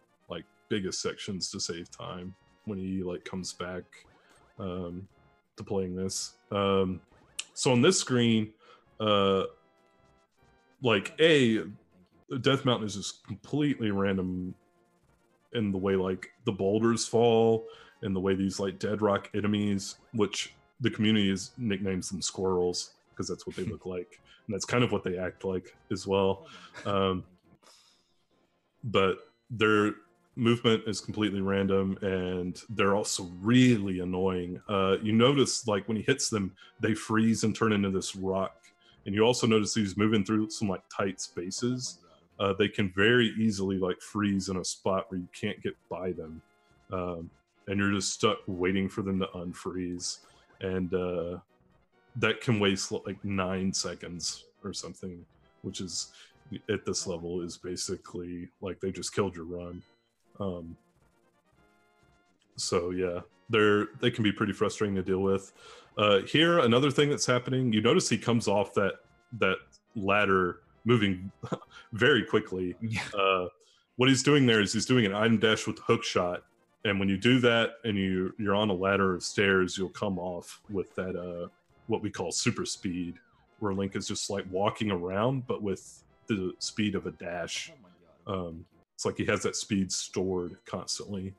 biggest sections to save time when he comes back to playing this. So on this screen, Death Mountain is just completely random in the way the boulders fall and the way these dead rock enemies, which the community is nicknames them squirrels because that's what they look like, and that's kind of what they act like as well. But their movement is completely random, and they're also really annoying. You notice when he hits them, they freeze and turn into this rock. And you also notice he's moving through some tight spaces. They can very easily freeze in a spot where you can't get by them. And you're just stuck waiting for them to unfreeze. And that can waste 9 seconds or something, which is at this level is basically they just killed your run. So yeah, they can be pretty frustrating to deal with. Here, another thing that's happening, you notice he comes off that ladder moving very quickly. What he's doing there is he's doing an item dash with hook shot, and when you do that and you're on a ladder of stairs, you'll come off with that what we call super speed, where Link is just walking around but with the speed of a dash. It's he has that speed stored constantly.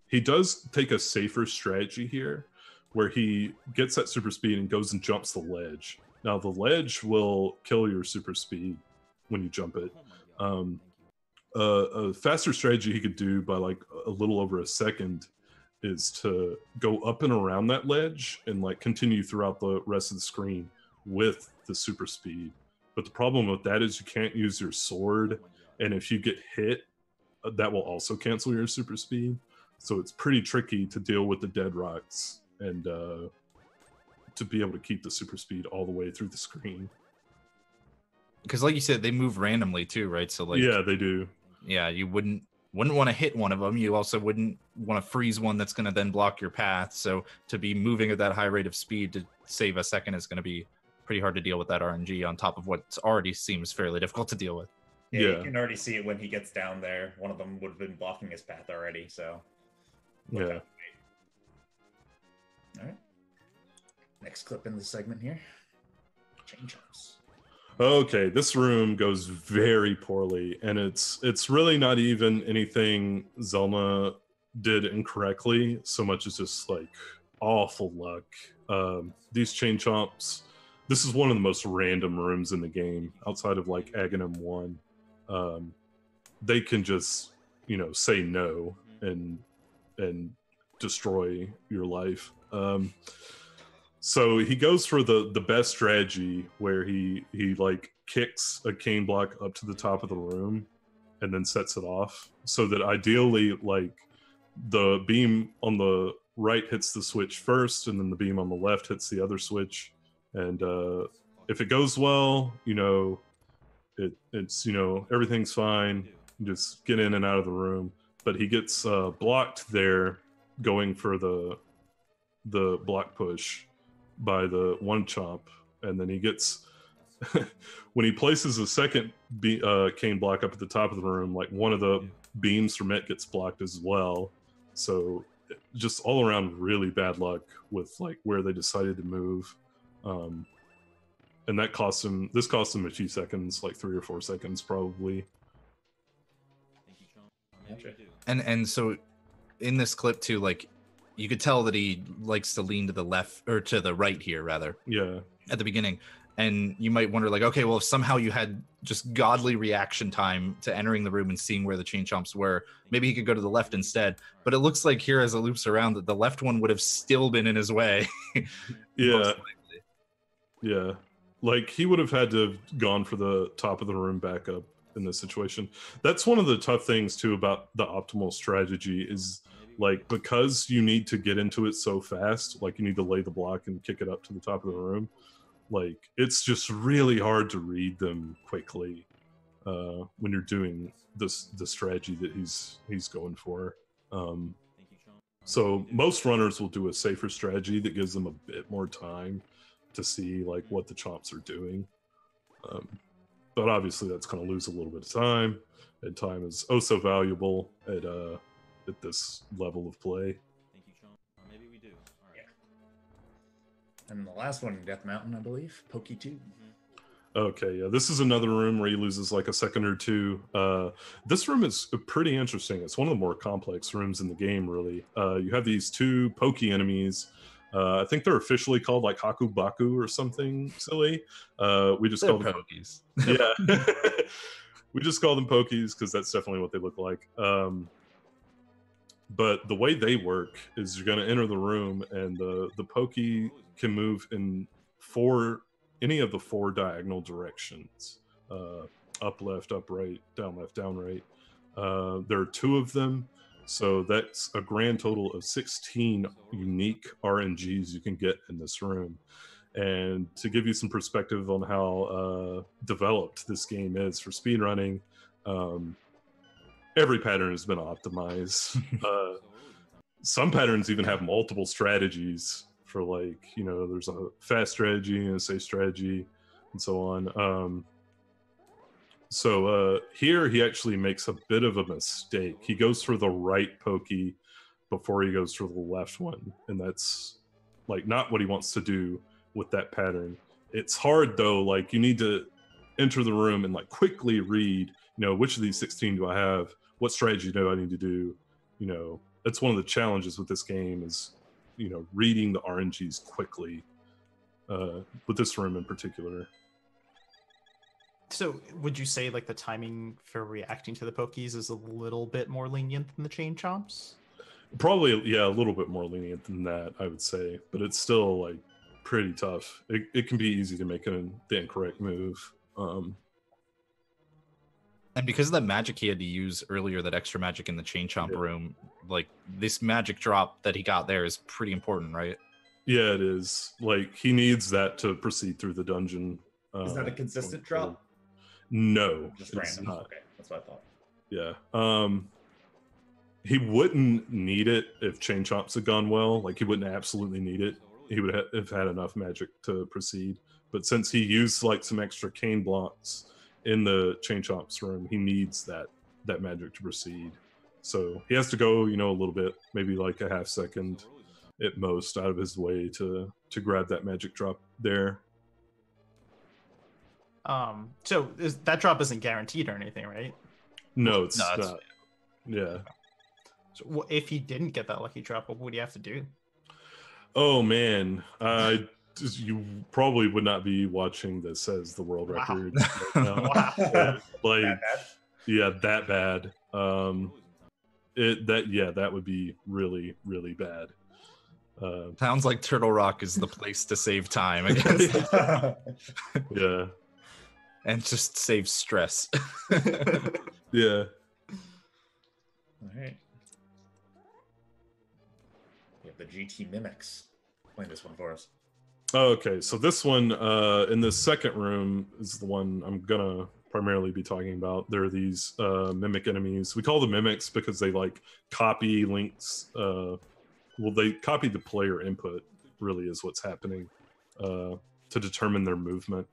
He does take a safer strategy here, where he gets that super speed and goes and jumps the ledge. Now, the ledge will kill your super speed when you jump it. A faster strategy he could do by a little over a second is to go up and around that ledge and continue throughout the rest of the screen with the super speed. But the problem with that is you can't use your sword, and if you get hit, that will also cancel your super speed. So it's pretty tricky to deal with the dead rocks and to be able to keep the super speed all the way through the screen. Because like you said, they move randomly too, right? So yeah, they do. Yeah, you wouldn't want to hit one of them. You also wouldn't want to freeze one that's going to then block your path. So to be moving at that high rate of speed to save a second is going to be pretty hard to deal with that RNG on top of what already seems fairly difficult to deal with. Yeah, you can already see it when he gets down there. One of them would have been blocking his path already, so. Yeah. All right. Next clip in the segment here. Chomps. Okay, this room goes very poorly, and it's really not even anything Xelna did incorrectly, so much as just awful luck. These chain chomps, this is one of the most random rooms in the game, outside of Agahnim 1. They can just, say no and destroy your life. So he goes for the best strategy, where he kicks a cane block up to the top of the room and then sets it off, so that ideally the beam on the right hits the switch first, and then the beam on the left hits the other switch. And if it goes well, it's everything's fine. You just get in and out of the room. But he gets blocked there, going for the block push by the one chomp, and then he gets when he places a second cane block up at the top of the room, like one of the beams from it gets blocked as well. So just all around really bad luck with like where they decided to move. And that cost him a few seconds, like 3 or 4 seconds probably. Thank you, Chomps. Maybe we do. And so in this clip too, like you could tell that he likes to lean to the left or to the right here rather. Yeah. At the beginning. And you might wonder, like, okay, well, if somehow you had just godly reaction time to entering the room and seeing where the chain chomps were, maybe he could go to the left instead. But it looks like here, as it loops around, that the left one would have still been in his way. Yeah. Yeah. Like, he would have had to have gone for the top of the room backup in this situation. That's one of the tough things, too, about the optimal strategy is, like, because you need to get into it so fast, like, you need to lay the block and kick it up to the top of the room. Like, it's just really hard to read them quickly when you're doing the strategy that he's going for. So most runners will do a safer strategy that gives them a bit more time to see like what the chomps are doing. But obviously that's going to lose a little bit of time, and time is oh so valuable at this level of play. Thank you, Chomps. Maybe we do. All right. And the last one in Death Mountain, I believe, Pokey 2. Okay, yeah, this is another room where he loses like a second or two. This room is pretty interesting. It's one of the more complex rooms in the game, really. You have these two Pokey enemies. I think they're officially called like Haku Baku or something silly. We just call them Pokies. Yeah, we just call them Pokies because that's definitely what they look like. But the way they work is you're going to enter the room, and the Pokey can move in any of the 4 diagonal directions. Up, left, up, right, down, left, down, right. There are 2 of them, so that's a grand total of 16 unique RNGs you can get in this room. And to give you some perspective on how developed this game is for speedrunning, every pattern has been optimized. Some patterns even have multiple strategies for, like, you know, there's a fast strategy and a safe strategy and so on. So here he actually makes a bit of a mistake. He goes for the right Pokey before he goes for the left one, and that's like not what he wants to do with that pattern. It's hard though, like you need to enter the room and like quickly read, you know, which of these 16 do I have? What strategy do I need to do? You know, that's one of the challenges with this game is, you know, reading the RNGs quickly, with this room in particular. So would you say like the timing for reacting to the Pokies is a little bit more lenient than the chain chomps? Probably, yeah, a little bit more lenient than that, I would say, but it's still like pretty tough. It can be easy to make the incorrect move. And because of that magic he had to use earlier, that extra magic in the chain chomp room, like this magic drop that he got there is pretty important, right? Yeah, it is. Like he needs that to proceed through the dungeon. Is that a consistent drop? No, Just random. Not. Okay, that's what I thought. Yeah. He wouldn't need it if chain chomps had gone well. Like he wouldn't absolutely need it. He would have had enough magic to proceed. But since he used like some extra cane blocks in the chain chomps room, he needs that magic to proceed. So he has to go, you know, a little bit, maybe like a half second at most, out of his way to grab that magic drop there. So that drop isn't guaranteed or anything, right? No, it's not. Yeah. So if he didn't get that lucky drop, what would he have to do? Oh man, you probably would not be watching this as the world record. Wow. Like, That bad? yeah, that bad. That would be really, really bad. Sounds like Turtle Rock is the place to save time, I guess. Yeah. And just save stress. Yeah. All right. We have the GT Mimics. Explain this one for us. Okay, so this one in the second room is the one I'm gonna primarily be talking about. There are these mimic enemies. We call them mimics because they like copy links. They copy the player input, really is what's happening, to determine their movement.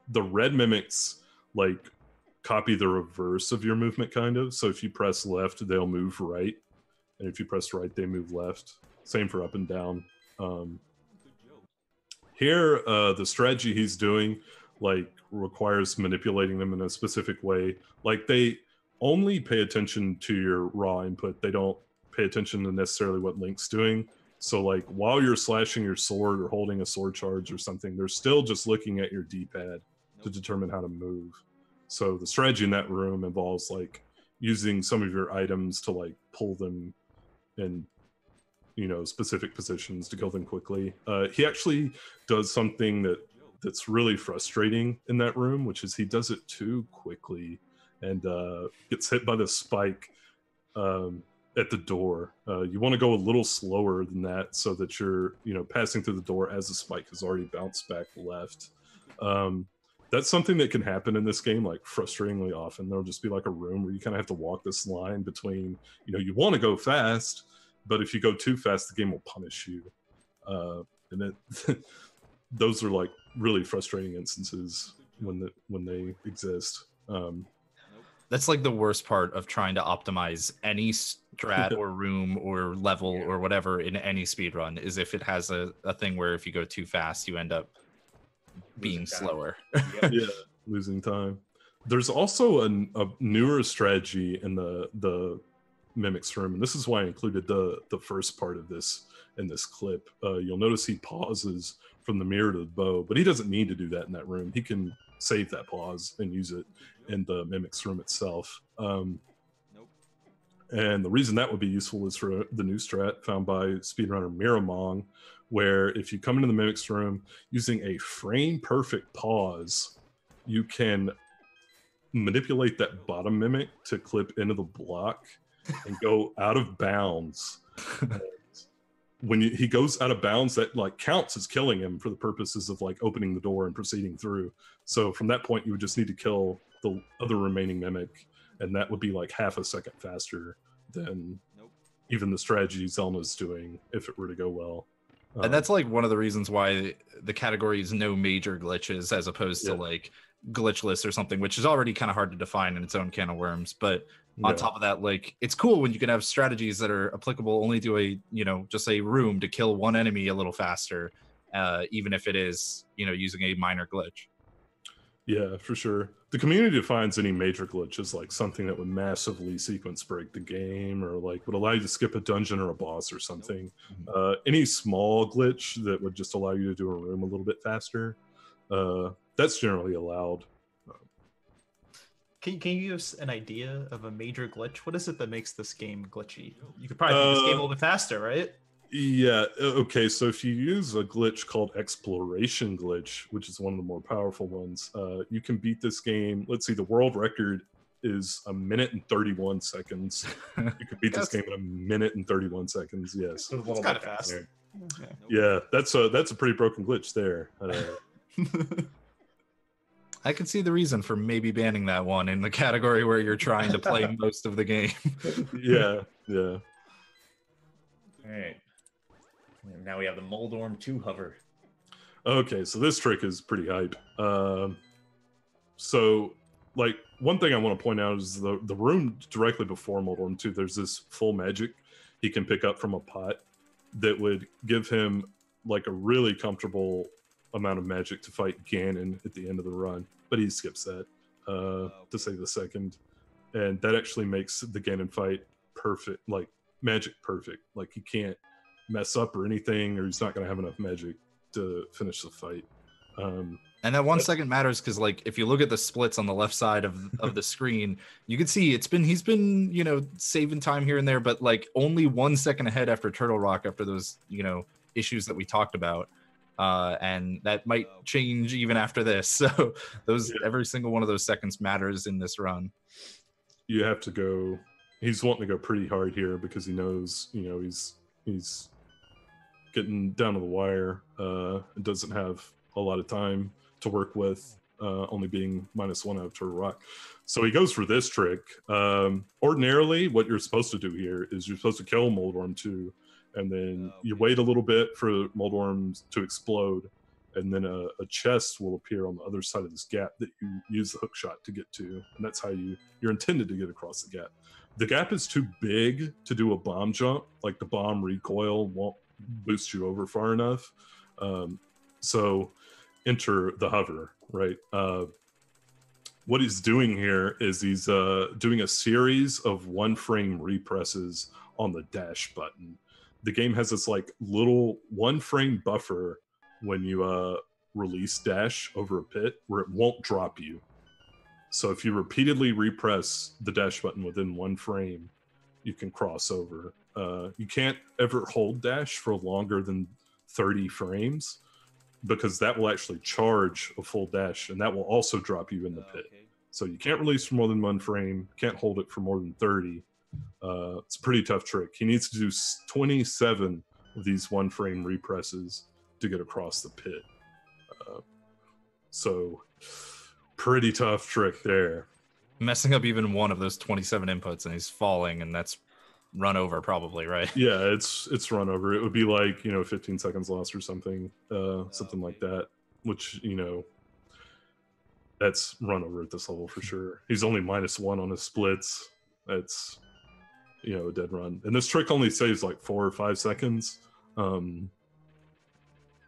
the red mimics like copy the reverse of your movement, kind of. So if you press left, they'll move right, and if you press right, they move left. Same for up and down. Here, the strategy he's doing like requires manipulating them in a specific way. Like they only pay attention to your raw input. They don't pay attention to necessarily what Link's doing. So like while you're slashing your sword or holding a sword charge or something, they're still just looking at your D-pad to determine how to move. So the strategy in that room involves like using some of your items to like pull them in, you know, specific positions to kill them quickly. He actually does something that's really frustrating in that room, which is he does it too quickly and gets hit by the spike at the door. You want to go a little slower than that so that you're, you know, passing through the door as the spike has already bounced back left. That's something that can happen in this game, like frustratingly often. There'll just be like a room where you kind of have to walk this line between, you know, you want to go fast, but if you go too fast, the game will punish you. And those are like really frustrating instances when they exist. That's like the worst part of trying to optimize any strat or room or level or whatever in any speedrun, is if it has a thing where if you go too fast, you end up being slower. Yeah, losing time. There's also a newer strategy in the Mimic's room, and this is why I included the first part of this in this clip. You'll notice he pauses from the mirror to the bow, but he doesn't need to do that in that room. He can save that pause and use it in the Mimic's room itself. And the reason that would be useful is for the new strat found by speedrunner Mire, where if you come into the Mimic's room using a frame perfect pause, you can manipulate that bottom Mimic to clip into the block and go out of bounds. When he goes out of bounds, that like counts as killing him for the purposes of like opening the door and proceeding through. So from that point, you would just need to kill the other remaining Mimic, and that would be like half a second faster than even the strategy Xelna's doing if it were to go well. And that's like one of the reasons why the category is no major glitches as opposed to like glitchless or something, which is already kind of hard to define in its own can of worms. But on top of that, like it's cool when you can have strategies that are applicable only to a, you know, just a room to kill one enemy a little faster, even if it is, you know, using a minor glitch. Yeah, for sure. The community defines any major glitch as like something that would massively sequence break the game, or like would allow you to skip a dungeon or a boss or something. Any small glitch that would just allow you to do a room a little bit faster, that's generally allowed. Can you give us an idea of a major glitch? What is it that makes this game glitchy? You could probably make this game a little bit faster, right? Yeah, okay, so if you use a glitch called Exploration Glitch, which is one of the more powerful ones, you can beat this game. Let's see, the world record is 1 minute and 31 seconds. You can beat this game in 1 minute and 31 seconds, yes. It's kind of fast. Okay. Yeah, that's a pretty broken glitch there. I can see the reason for maybe banning that one in the category where you're trying to play most of the game. Yeah. All right. And now we have the Moldorm 2 hover. Okay, so this trick is pretty hype. So, like, one thing I want to point out is the room directly before Moldorm 2, there's this full magic he can pick up from a pot that would give him, like, a really comfortable amount of magic to fight Ganon at the end of the run. But he skips that to save the second. And that actually makes the Ganon fight perfect, like, magic perfect. Like, he can't mess up or anything, or he's not going to have enough magic to finish the fight. And that 1 second matters because, like, if you look at the splits on the left side of the screen, you can see he's been, you know, saving time here and there, but like only 1 second ahead after Turtle Rock, after those, you know, issues that we talked about. And that might change even after this. So every single one of those seconds matters in this run. You have to go. He's wanting to go pretty hard here because he knows, you know, he's getting down to the wire. It doesn't have a lot of time to work with, only being -1 out of Turtle Rock. So he goes for this trick. Ordinarily, what you're supposed to do here is you're supposed to kill Moldorm 2, and then you wait a little bit for Moldorm to explode, and then a chest will appear on the other side of this gap that you use the hook shot to get to, and that's how you're intended to get across the gap. The gap is too big to do a bomb jump, like the bomb recoil won't boost you over far enough. So enter the hover, right? What he's doing here is he's doing a series of 1-frame represses on the dash button. The game has this like little 1-frame buffer when you release dash over a pit where it won't drop you. So if you repeatedly repress the dash button within 1 frame, you can cross over. You can't ever hold dash for longer than 30 frames because that will actually charge a full dash, and that will also drop you in the pit. Okay. So you can't release for more than 1 frame, can't hold it for more than 30. It's a pretty tough trick. He needs to do 27 of these 1-frame represses to get across the pit. So pretty tough trick there. Messing up even one of those 27 inputs and he's falling, and that's run over probably, right? Yeah, it's run over. It would be like, 15 seconds lost or something, something like that, which, that's run over at this level for sure. He's only -1 on his splits. That's, a dead run. And this trick only saves like 4 or 5 seconds.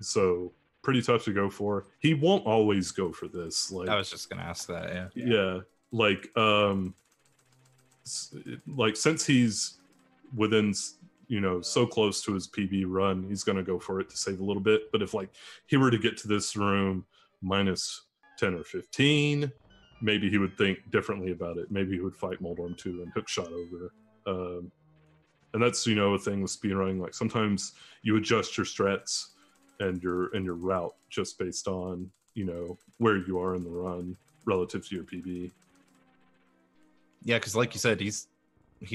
So pretty tough to go for. He won't always go for this. Like, I was just gonna ask that. Yeah. Yeah. Like since he's within, so close to his PB run, he's gonna go for it to save a little bit. But if like he were to get to this room -10 or 15, maybe he would think differently about it. Maybe he would fight Molda on 2 and hook shot over. And that's, a thing with speedrunning. Like sometimes you adjust your strats and your route just based on, where you are in the run relative to your PB. Yeah, because like you said, he's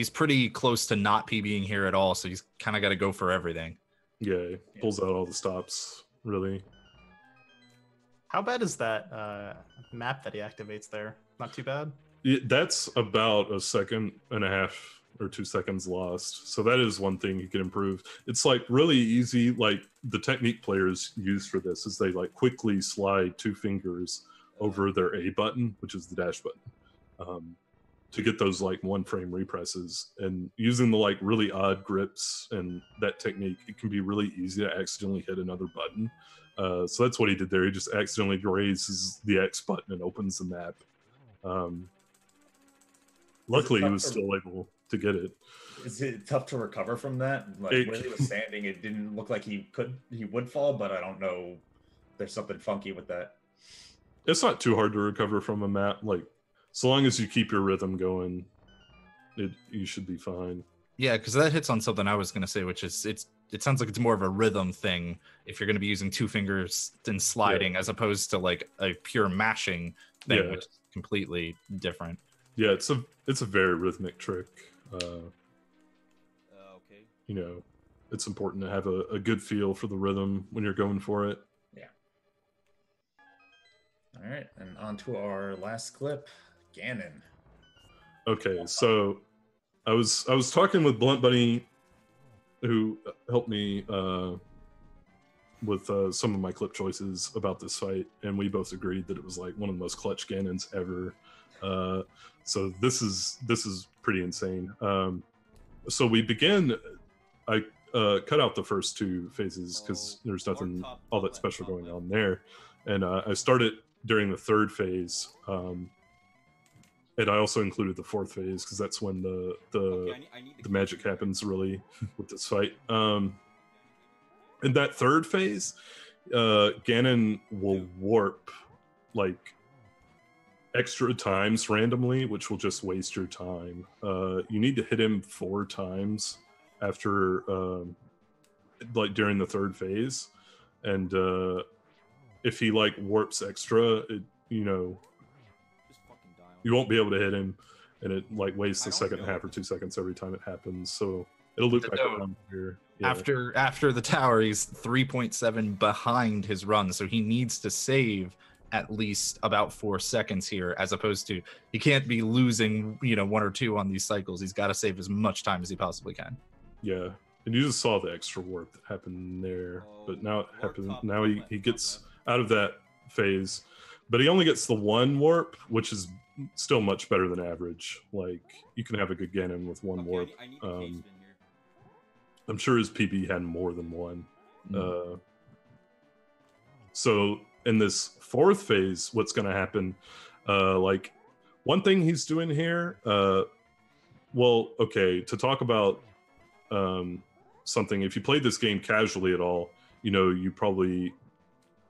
pretty close to not PBing here at all, so he's kind of got to go for everything. Yeah, he pulls out all the stops, really. How bad is that map that he activates there? Not too bad? That's about 1.5 seconds or 2 seconds lost. So that is one thing you can improve. It's like really easy. Like the technique players use for this is they like quickly slide 2 fingers over their A button, which is the dash button, to get those like 1-frame represses. And using the like really odd grips and that technique, it can be really easy to accidentally hit another button. So that's what he did there. He just accidentally grazes the X button and opens the map. Luckily, he was still able to get it. Is it tough to recover from that? Like where he was standing, it didn't look like he would fall, but I don't know. There's something funky with that. It's not too hard to recover from a map. Like, so long as you keep your rhythm going, you should be fine. Yeah, because that hits on something I was going to say, which is it sounds like it's more of a rhythm thing if you're going to be using 2 fingers and sliding, as opposed to like a pure mashing thing, which is completely different. Yeah, it's a very rhythmic trick. Okay. It's important to have a good feel for the rhythm when you're going for it. Yeah. All right, and on to our last clip, Ganon. Okay, so I was talking with Blunt Bunny, who helped me with some of my clip choices about this fight, and we both agreed that it was like one of the most clutch Ganons ever. So this is pretty insane. So we begin. I cut out the first 2 phases because there's nothing all that special going on there, and I started during the 3rd phase. And I also included the 4th phase because that's when the magic happens really with this fight. In that 3rd phase, Ganon will warp like extra times randomly, which will just waste your time. You need to hit him 4 times after like during the 3rd phase, and if he like warps extra, you won't be able to hit him, and it like wastes a second and a half or 2 seconds every time it happens. So it'll loop back around here. Yeah. After the tower, he's 3.7 behind his run, so he needs to save at least about 4 seconds here, as opposed to he can't be losing 1 or 2 on these cycles. He's got to save as much time as he possibly can. Yeah, and you just saw the extra warp that happened there, but now it happened. Now he gets out of that phase, but he only gets the 1 warp, which is still much better than average. Like, you can have a good Ganon with 1 warp. I need the case bin here. I'm sure his PB had more than 1. So in this 4th phase, what's going to happen? Like, one thing he's doing here, well, okay, to talk about something, if you played this game casually at all, you know, you probably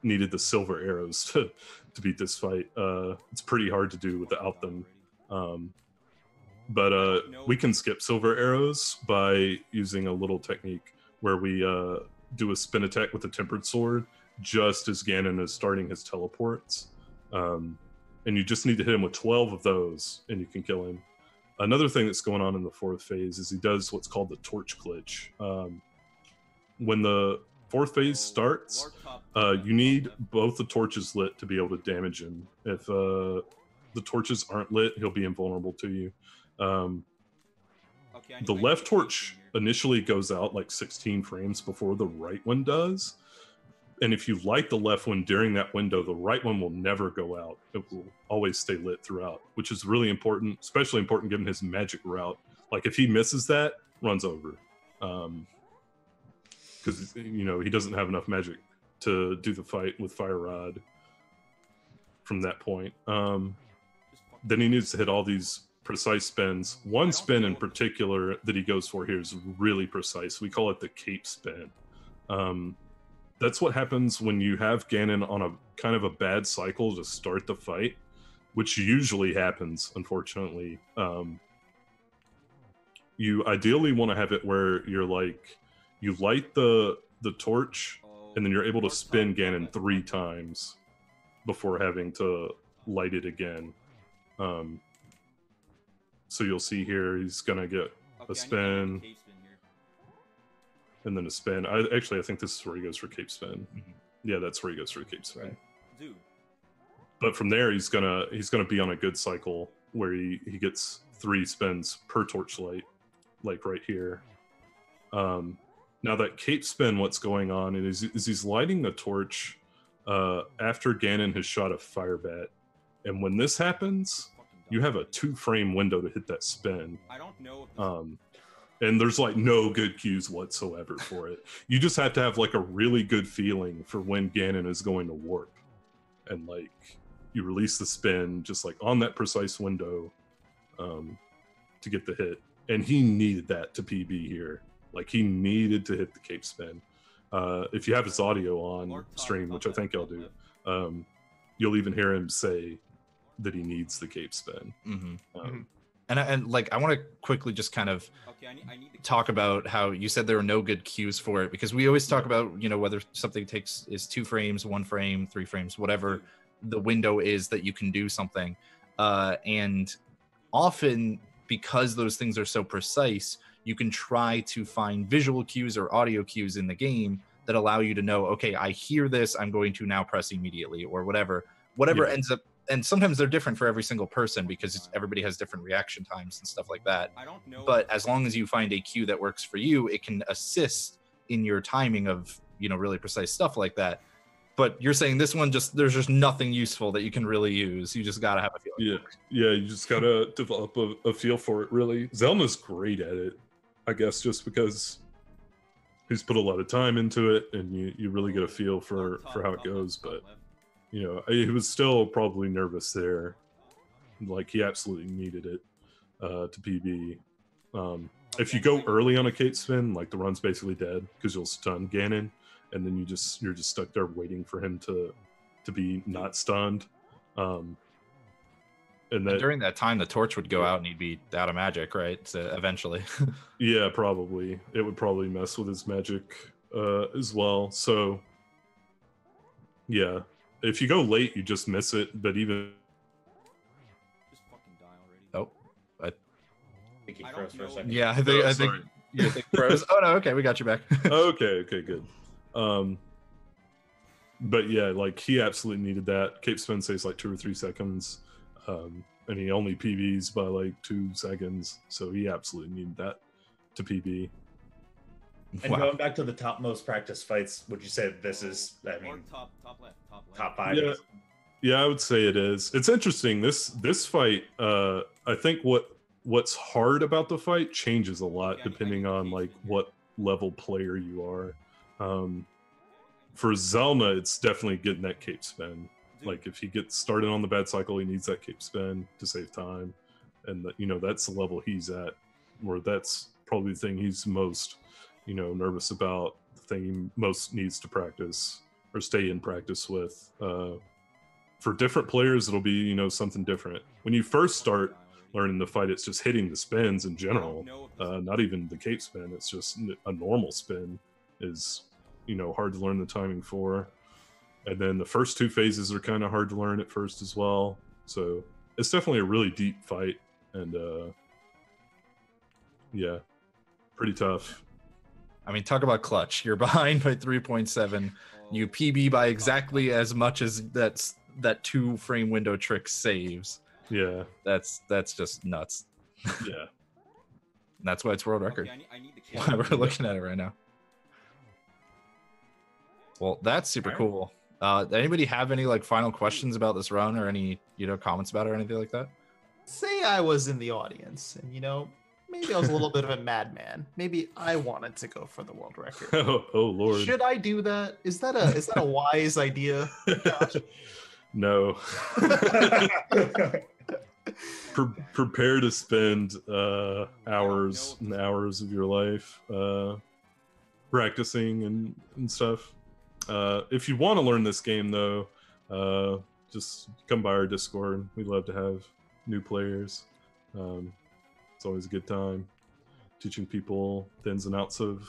needed the silver arrows to beat this fight. It's pretty hard to do without them. But we can skip silver arrows by using a little technique where we do a spin attack with a tempered sword just as Ganon is starting his teleports. And you just need to hit him with 12 of those and you can kill him. Another thing that's going on in the 4th phase is he does what's called the torch glitch. When the 4th phase starts, you need both the torches lit to be able to damage him. If the torches aren't lit, he'll be invulnerable to you. The left torch initially goes out like 16 frames before the right one does. And if you light the left one during that window, the right one will never go out. It will always stay lit throughout, which is really important, especially important given his magic route. Like, if he misses that, runs over. Because, you know, he doesn't have enough magic to do the fight with Fire Rod from that point. Then he needs to hit all these precise spins. One spin in particular that he goes for here is really precise. We call it the cape spin. That's what happens when you have Ganon on a kind of a bad cycle to start the fight, which usually happens, unfortunately. You ideally want to have it where you're like, you light the torch, and then you're able to spin Ganon 3 times before having to light it again. So you'll see here, he's gonna get a spin, and then a spin. I think this is where he goes for cape spin. Yeah, that's where he goes for cape spin. Right. Dude. But from there, he's gonna be on a good cycle where he gets 3 spins per torchlight, like right here. Now that cape spin, what's going on is he's lighting the torch after Ganon has shot a fire bat, and when this happens, you have a 2-frame window to hit that spin. I don't know. And there's like no good cues whatsoever for it. You just have to have like a really good feeling for when Ganon is going to warp. And like, you release the spin just like on that precise window to get the hit. And he needed that to PB here. Like, he needed to hit the cape spin. If you have his audio on stream, which I think I'll do, you'll even hear him say that he needs the cape spin. And like, I want to quickly just kind of I need talk about how you said there are no good cues for it, because we always talk about, you know, whether something is 2 frames, 1 frame, 3 frames, whatever the window is that you can do something. And often, because those things are so precise, you can try to find visual cues or audio cues in the game that allow you to know, okay, I hear this, I'm going to now press immediately, or whatever ends up. And sometimes they're different for every single person because everybody has different reaction times and stuff like that. I don't know. But as long as you find a cue that works for you, it can assist in your timing of, you know, really precise stuff like that. But you're saying this one, there's just nothing useful that you can really use. You just got to have a feeling. Yeah, you just got to develop a feel for it, really. Xelna's great at it, I guess, just because he's put a lot of time into it, and you really get a feel for how it goes. But you know, he was still probably nervous there. Like, he absolutely needed it to PB. If you go early on a cape spin, like, the run's basically dead because you'll stun Ganon, and then you're just stuck there waiting for him to be not stunned. And during that time, the torch would go out and he'd be out of magic, right? So eventually. Yeah, probably. It would probably mess with his magic as well. So, yeah. If you go late, you just miss it, but even... Just fucking die already. Oh. I think he froze for a second. Yeah, I think you think froze. Oh, no, okay, we got you back. Okay, good. But yeah, like, he absolutely needed that. Cape spin saves like 2 or 3 seconds, and he only PBs by like 2 seconds, so he absolutely needed that to PB. And Wow. going back to the topmost practice fights, would you say this is? I Or mean, top left, top left. top 5. Yeah. Yeah, I would say it is. It's interesting. This fight, I think what's hard about the fight changes a lot depending on like what level player you are. For Xelna, it's definitely getting that cape spin. Like if he gets started on the bad cycle, he needs that cape spin to save time, and that's the level he's at, where that's probably the thing he's most nervous about, the thing he most needs to practice or stay in practice with. For different players, it'll be something different. When you first start learning the fight, it's just hitting the spins in general, not even the cape spin. It's just a normal spin is hard to learn the timing for. And then the first 2 phases are kind of hard to learn at first as well. So it's definitely a really deep fight, and yeah, pretty tough. I mean, talk about clutch. You're behind by 3.7. You PB by exactly as much as that 2 frame window trick saves. Yeah, That's just nuts. yeah. That's why it's world record. Okay, I need the Why we're looking at it right now. Well, that's super Alright. cool. Anybody have any like final questions about this run, or any comments about it or anything like that? Say I was in the audience, and maybe I was a little bit of a madman. Maybe I wanted to go for the world record. Oh Lord. Should I do that? Is that a wise idea? Josh? No. Prepare to spend hours and hours of your life practicing and stuff. If you want to learn this game, though, just come by our Discord. We'd love to have new players. It's always a good time teaching people the ins and outs of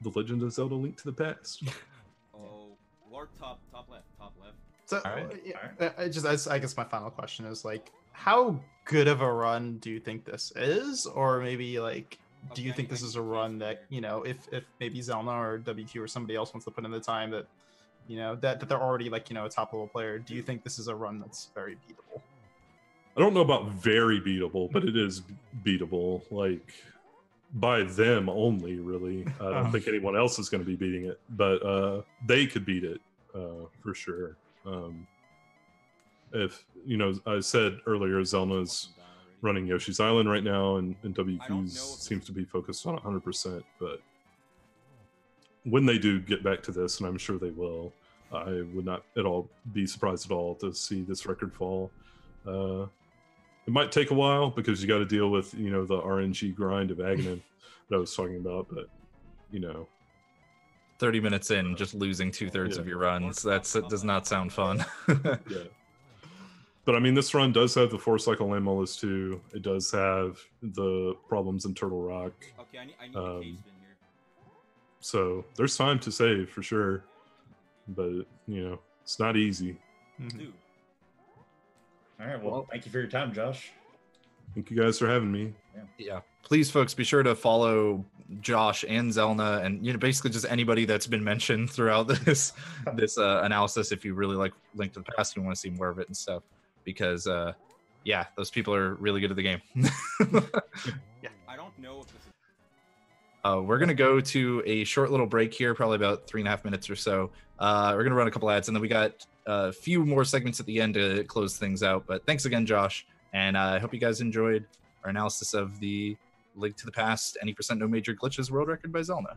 the Legend of Zelda: Link to the Past. Oh, or top left, top left. So, Alright, I guess my final question is like, how good of a run do you think this is, or maybe like, do you think this is a run that if maybe Xelna or WQ or somebody else wants to put in the time that that they're already like a top level player? Do you think this is a run that's very beatable? I don't know about very beatable, but it is beatable. Like by them only, really. I don't think anyone else is going to be beating it, but they could beat it for sure. If I said earlier, Xelna's running Yoshi's Island right now, and WQ's seems to be focused on 100%. But when they do get back to this, and I'm sure they will, I would not at all be surprised at all to see this record fall. It might take a while because you got to deal with the RNG grind of Agahnim that I was talking about, but 30 minutes in, just losing 2/3 of your runs. That does not sound fun. yeah. But I mean, this run does have the 4-cycle land molars too. It does have the problems in Turtle Rock. Okay, I need the case in here. So there's time to save for sure, but it's not easy. Dude. All right. Well, thank you for your time, Josh. Thank you guys for having me. Yeah, please, folks, be sure to follow Josh and Xelna, and basically just anybody that's been mentioned throughout this analysis. If you really like Link to the Past, and you want to see more of it and stuff, because yeah, those people are really good at the game. I don't know if this is We're gonna go to a short little break here, probably about 3.5 minutes or so. We're gonna run a couple ads, and then we got a few more segments at the end to close things out. But thanks again, Josh, and I hope you guys enjoyed our analysis of the Link to the Past any % no major glitches world record by Xelna.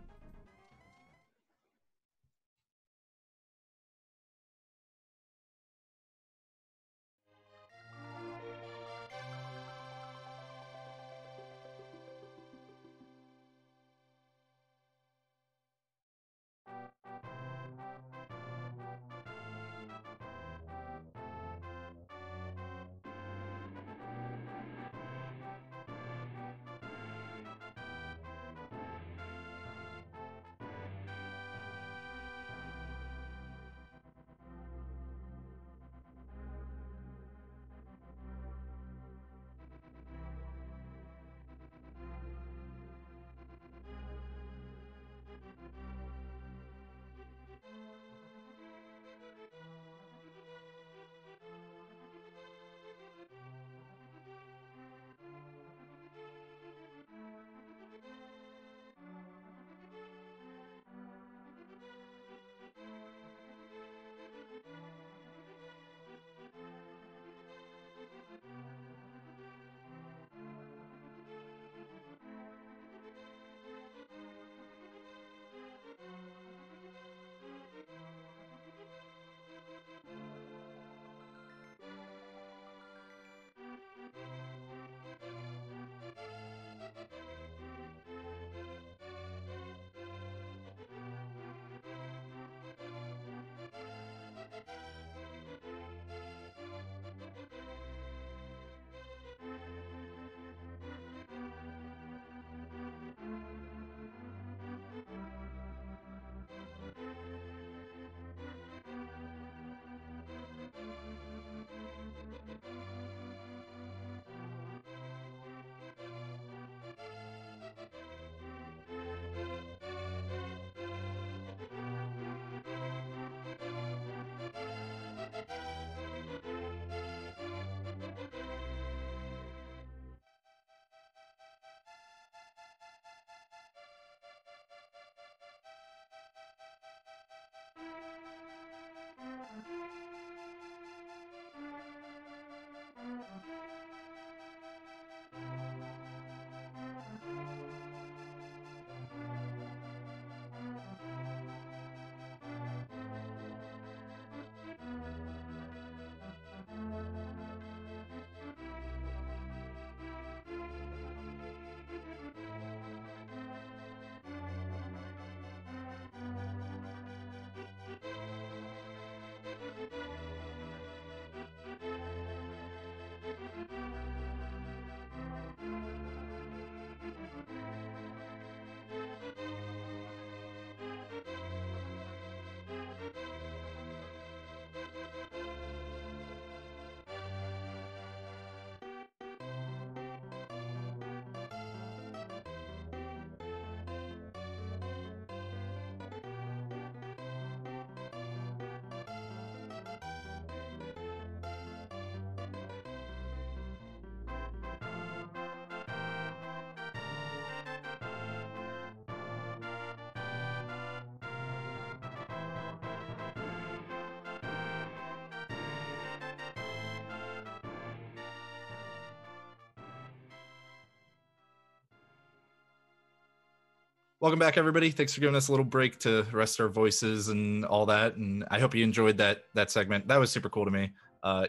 Welcome back, everybody. Thanks for giving us a little break to rest our voices and all that. And I hope you enjoyed that segment. That was super cool to me.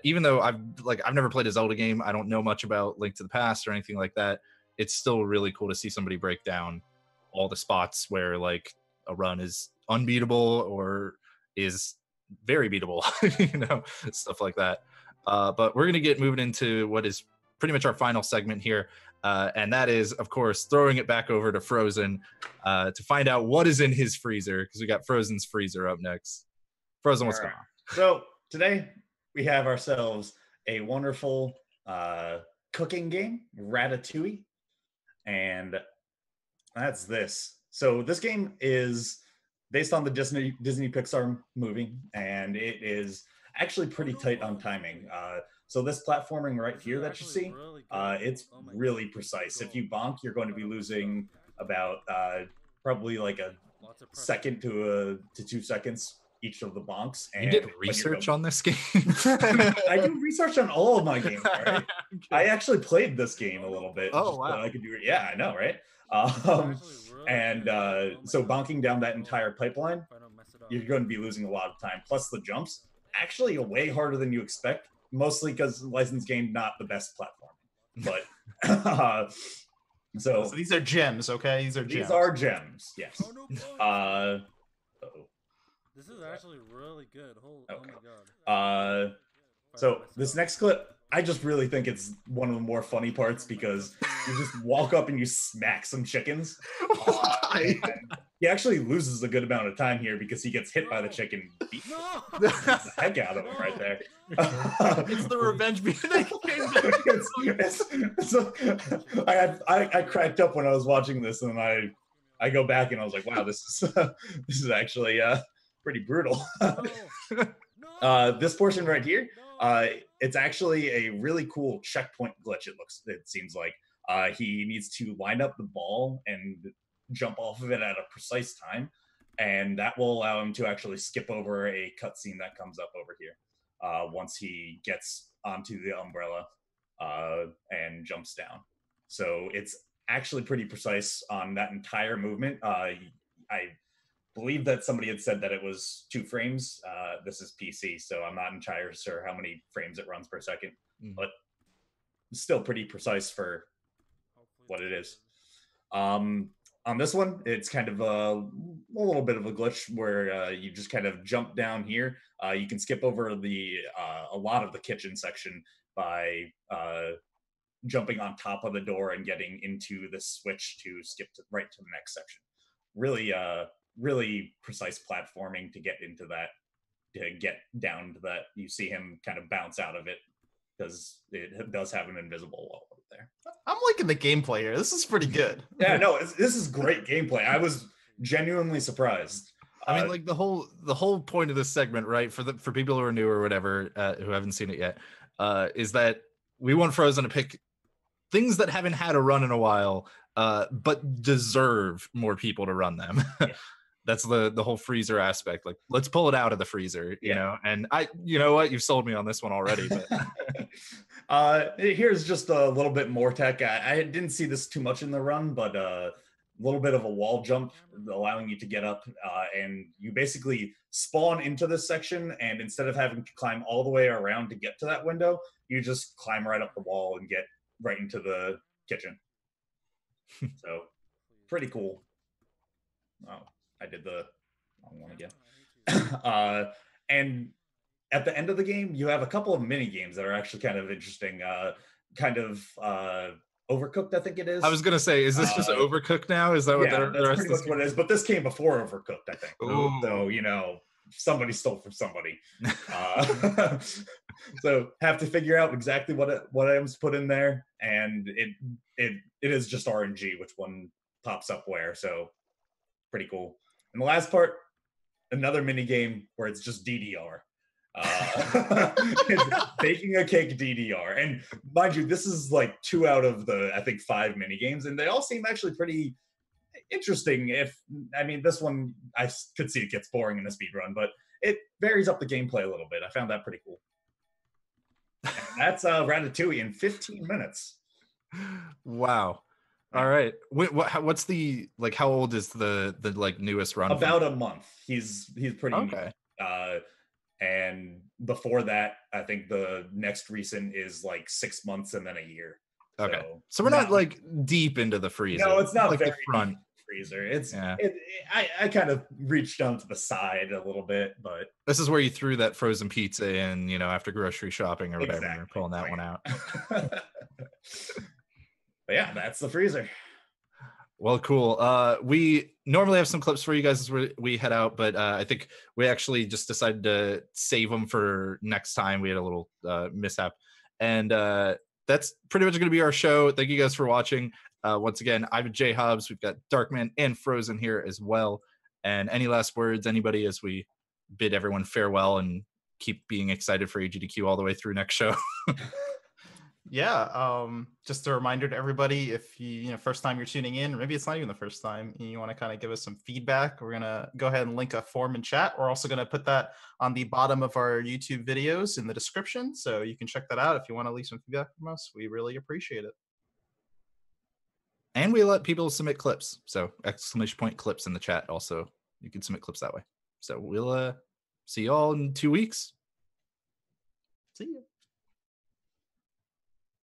Even though I've never played a Zelda game, I don't know much about Link to the Past or anything like that. It's still really cool to see somebody break down all the spots where like a run is unbeatable or is very beatable, stuff like that. But we're gonna get moving into what is pretty much our final segment here. And that is, of course, throwing it back over to Frozen to find out what is in his freezer, because we got Frozen's freezer up next. Frozen, what's going on? So today we have ourselves a wonderful cooking game, Ratatouille, and that's this. So this game is based on the Disney Pixar movie, and it is actually pretty tight on timing. So this platforming right here that you see, it's really precise. If you bonk, you're going to be losing about probably like a second to 2 seconds each of the bonks. And you did research on this game? I do research on all of my games, right? Okay. I actually played this game a little bit. Oh, wow. So I could do it. Yeah, I know, right? So bonking down that entire pipeline, you're going to be losing a lot of time. Plus the jumps, actually way harder than you expect. Mostly because licensed game, not the best platform. But so these are gems, okay? These are gems, yes. This is actually really good. Oh my god. So this next clip, I just really think it's one of the more funny parts because you just walk up and you smack some chickens. He actually loses a good amount of time here because he gets hit by the chicken. Beats the heck out of him right there. It's the revenge I cracked up when I was watching this, and I go back and I was like, wow, this is actually pretty brutal. This portion right here, it's actually a really cool checkpoint glitch. It seems like he needs to line up the ball and jump off of it at a precise time, and that will allow him to actually skip over a cutscene that comes up over here once he gets onto the umbrella. and jumps down. So it's actually pretty precise on that entire movement. I believe that somebody had said that it was 2 frames. This is PC, so I'm not entirely sure how many frames it runs per second, but still pretty precise for what it is. On this one, it's kind of a little bit of a glitch where you just kind of jump down here. You can skip over a lot of the kitchen section by jumping on top of the door and getting into the switch to skip right to the next section. Really precise platforming to get into that, to get down to that. You see him kind of bounce out of it because it does have an invisible wall up there. I'm liking the gameplay here. This is pretty good. Yeah, no, this is great gameplay. I was genuinely surprised. I mean, like the whole point of this segment, right? For people who are new or whatever, who haven't seen it yet, is that we want Frozen to pick things that haven't had a run in a while, but deserve more people to run them. Yeah. That's the whole freezer aspect. Like, let's pull it out of the freezer, you know? And you know what? You've sold me on this one already, but here's just a little bit more tech. I didn't see this too much in the run, but a little bit of a wall jump allowing you to get up, and you basically spawn into this section, and instead of having to climb all the way around to get to that window, you just climb right up the wall and get right into the kitchen. So pretty cool. Oh, I did the wrong one again. And at the end of the game, you have a couple of mini games that are actually kind of interesting. Overcooked, I think it is. I was gonna say, is this just Overcooked now? Is that what that's pretty much what it is? But this came before Overcooked, I think. Ooh. So somebody stole from somebody. So have to figure out exactly what items to put in there, and it is just RNG which one pops up where. So pretty cool. And the last part, another mini game where it's just DDR. It's baking a cake DDR, and mind you, this is like 2 out of the, I think, 5 mini games, and they all seem actually pretty interesting. This one I could see it gets boring in a speed run, but it varies up the gameplay a little bit. I found that pretty cool. And that's Ratatouille in 15 minutes. Wow. All right. What's the, like, how old is the like newest run? About a month. He's pretty okay. New. And before that, I think the next recent is like 6 months and then a year. Okay. So we're not like deep into the freezer. No, it's not like very the front freezer. I kind of reached down to the side a little bit, but this is where you threw that frozen pizza in, after grocery shopping or whatever. Exactly. You're pulling that one out. But yeah, that's the freezer. Well, cool. We normally have some clips for you guys as we head out, but I think we actually just decided to save them for next time. We had a little mishap, and that's pretty much going to be our show. Thank you guys for watching. Once again, I'm JHobz. We've got Darkman and Frozen here as well. And any last words, anybody, as we bid everyone farewell and keep being excited for GDQ all the way through next show? Yeah, just a reminder to everybody, if you first time you're tuning in, or maybe it's not even the first time, and you want to kind of give us some feedback, we're gonna go ahead and link a form in chat. We're also gonna put that on the bottom of our YouTube videos in the description, so you can check that out if you want to leave some feedback from us. We really appreciate it. And we let people submit clips, so ! clips in the chat. Also, you can submit clips that way. So we'll see you all in 2 weeks. See you.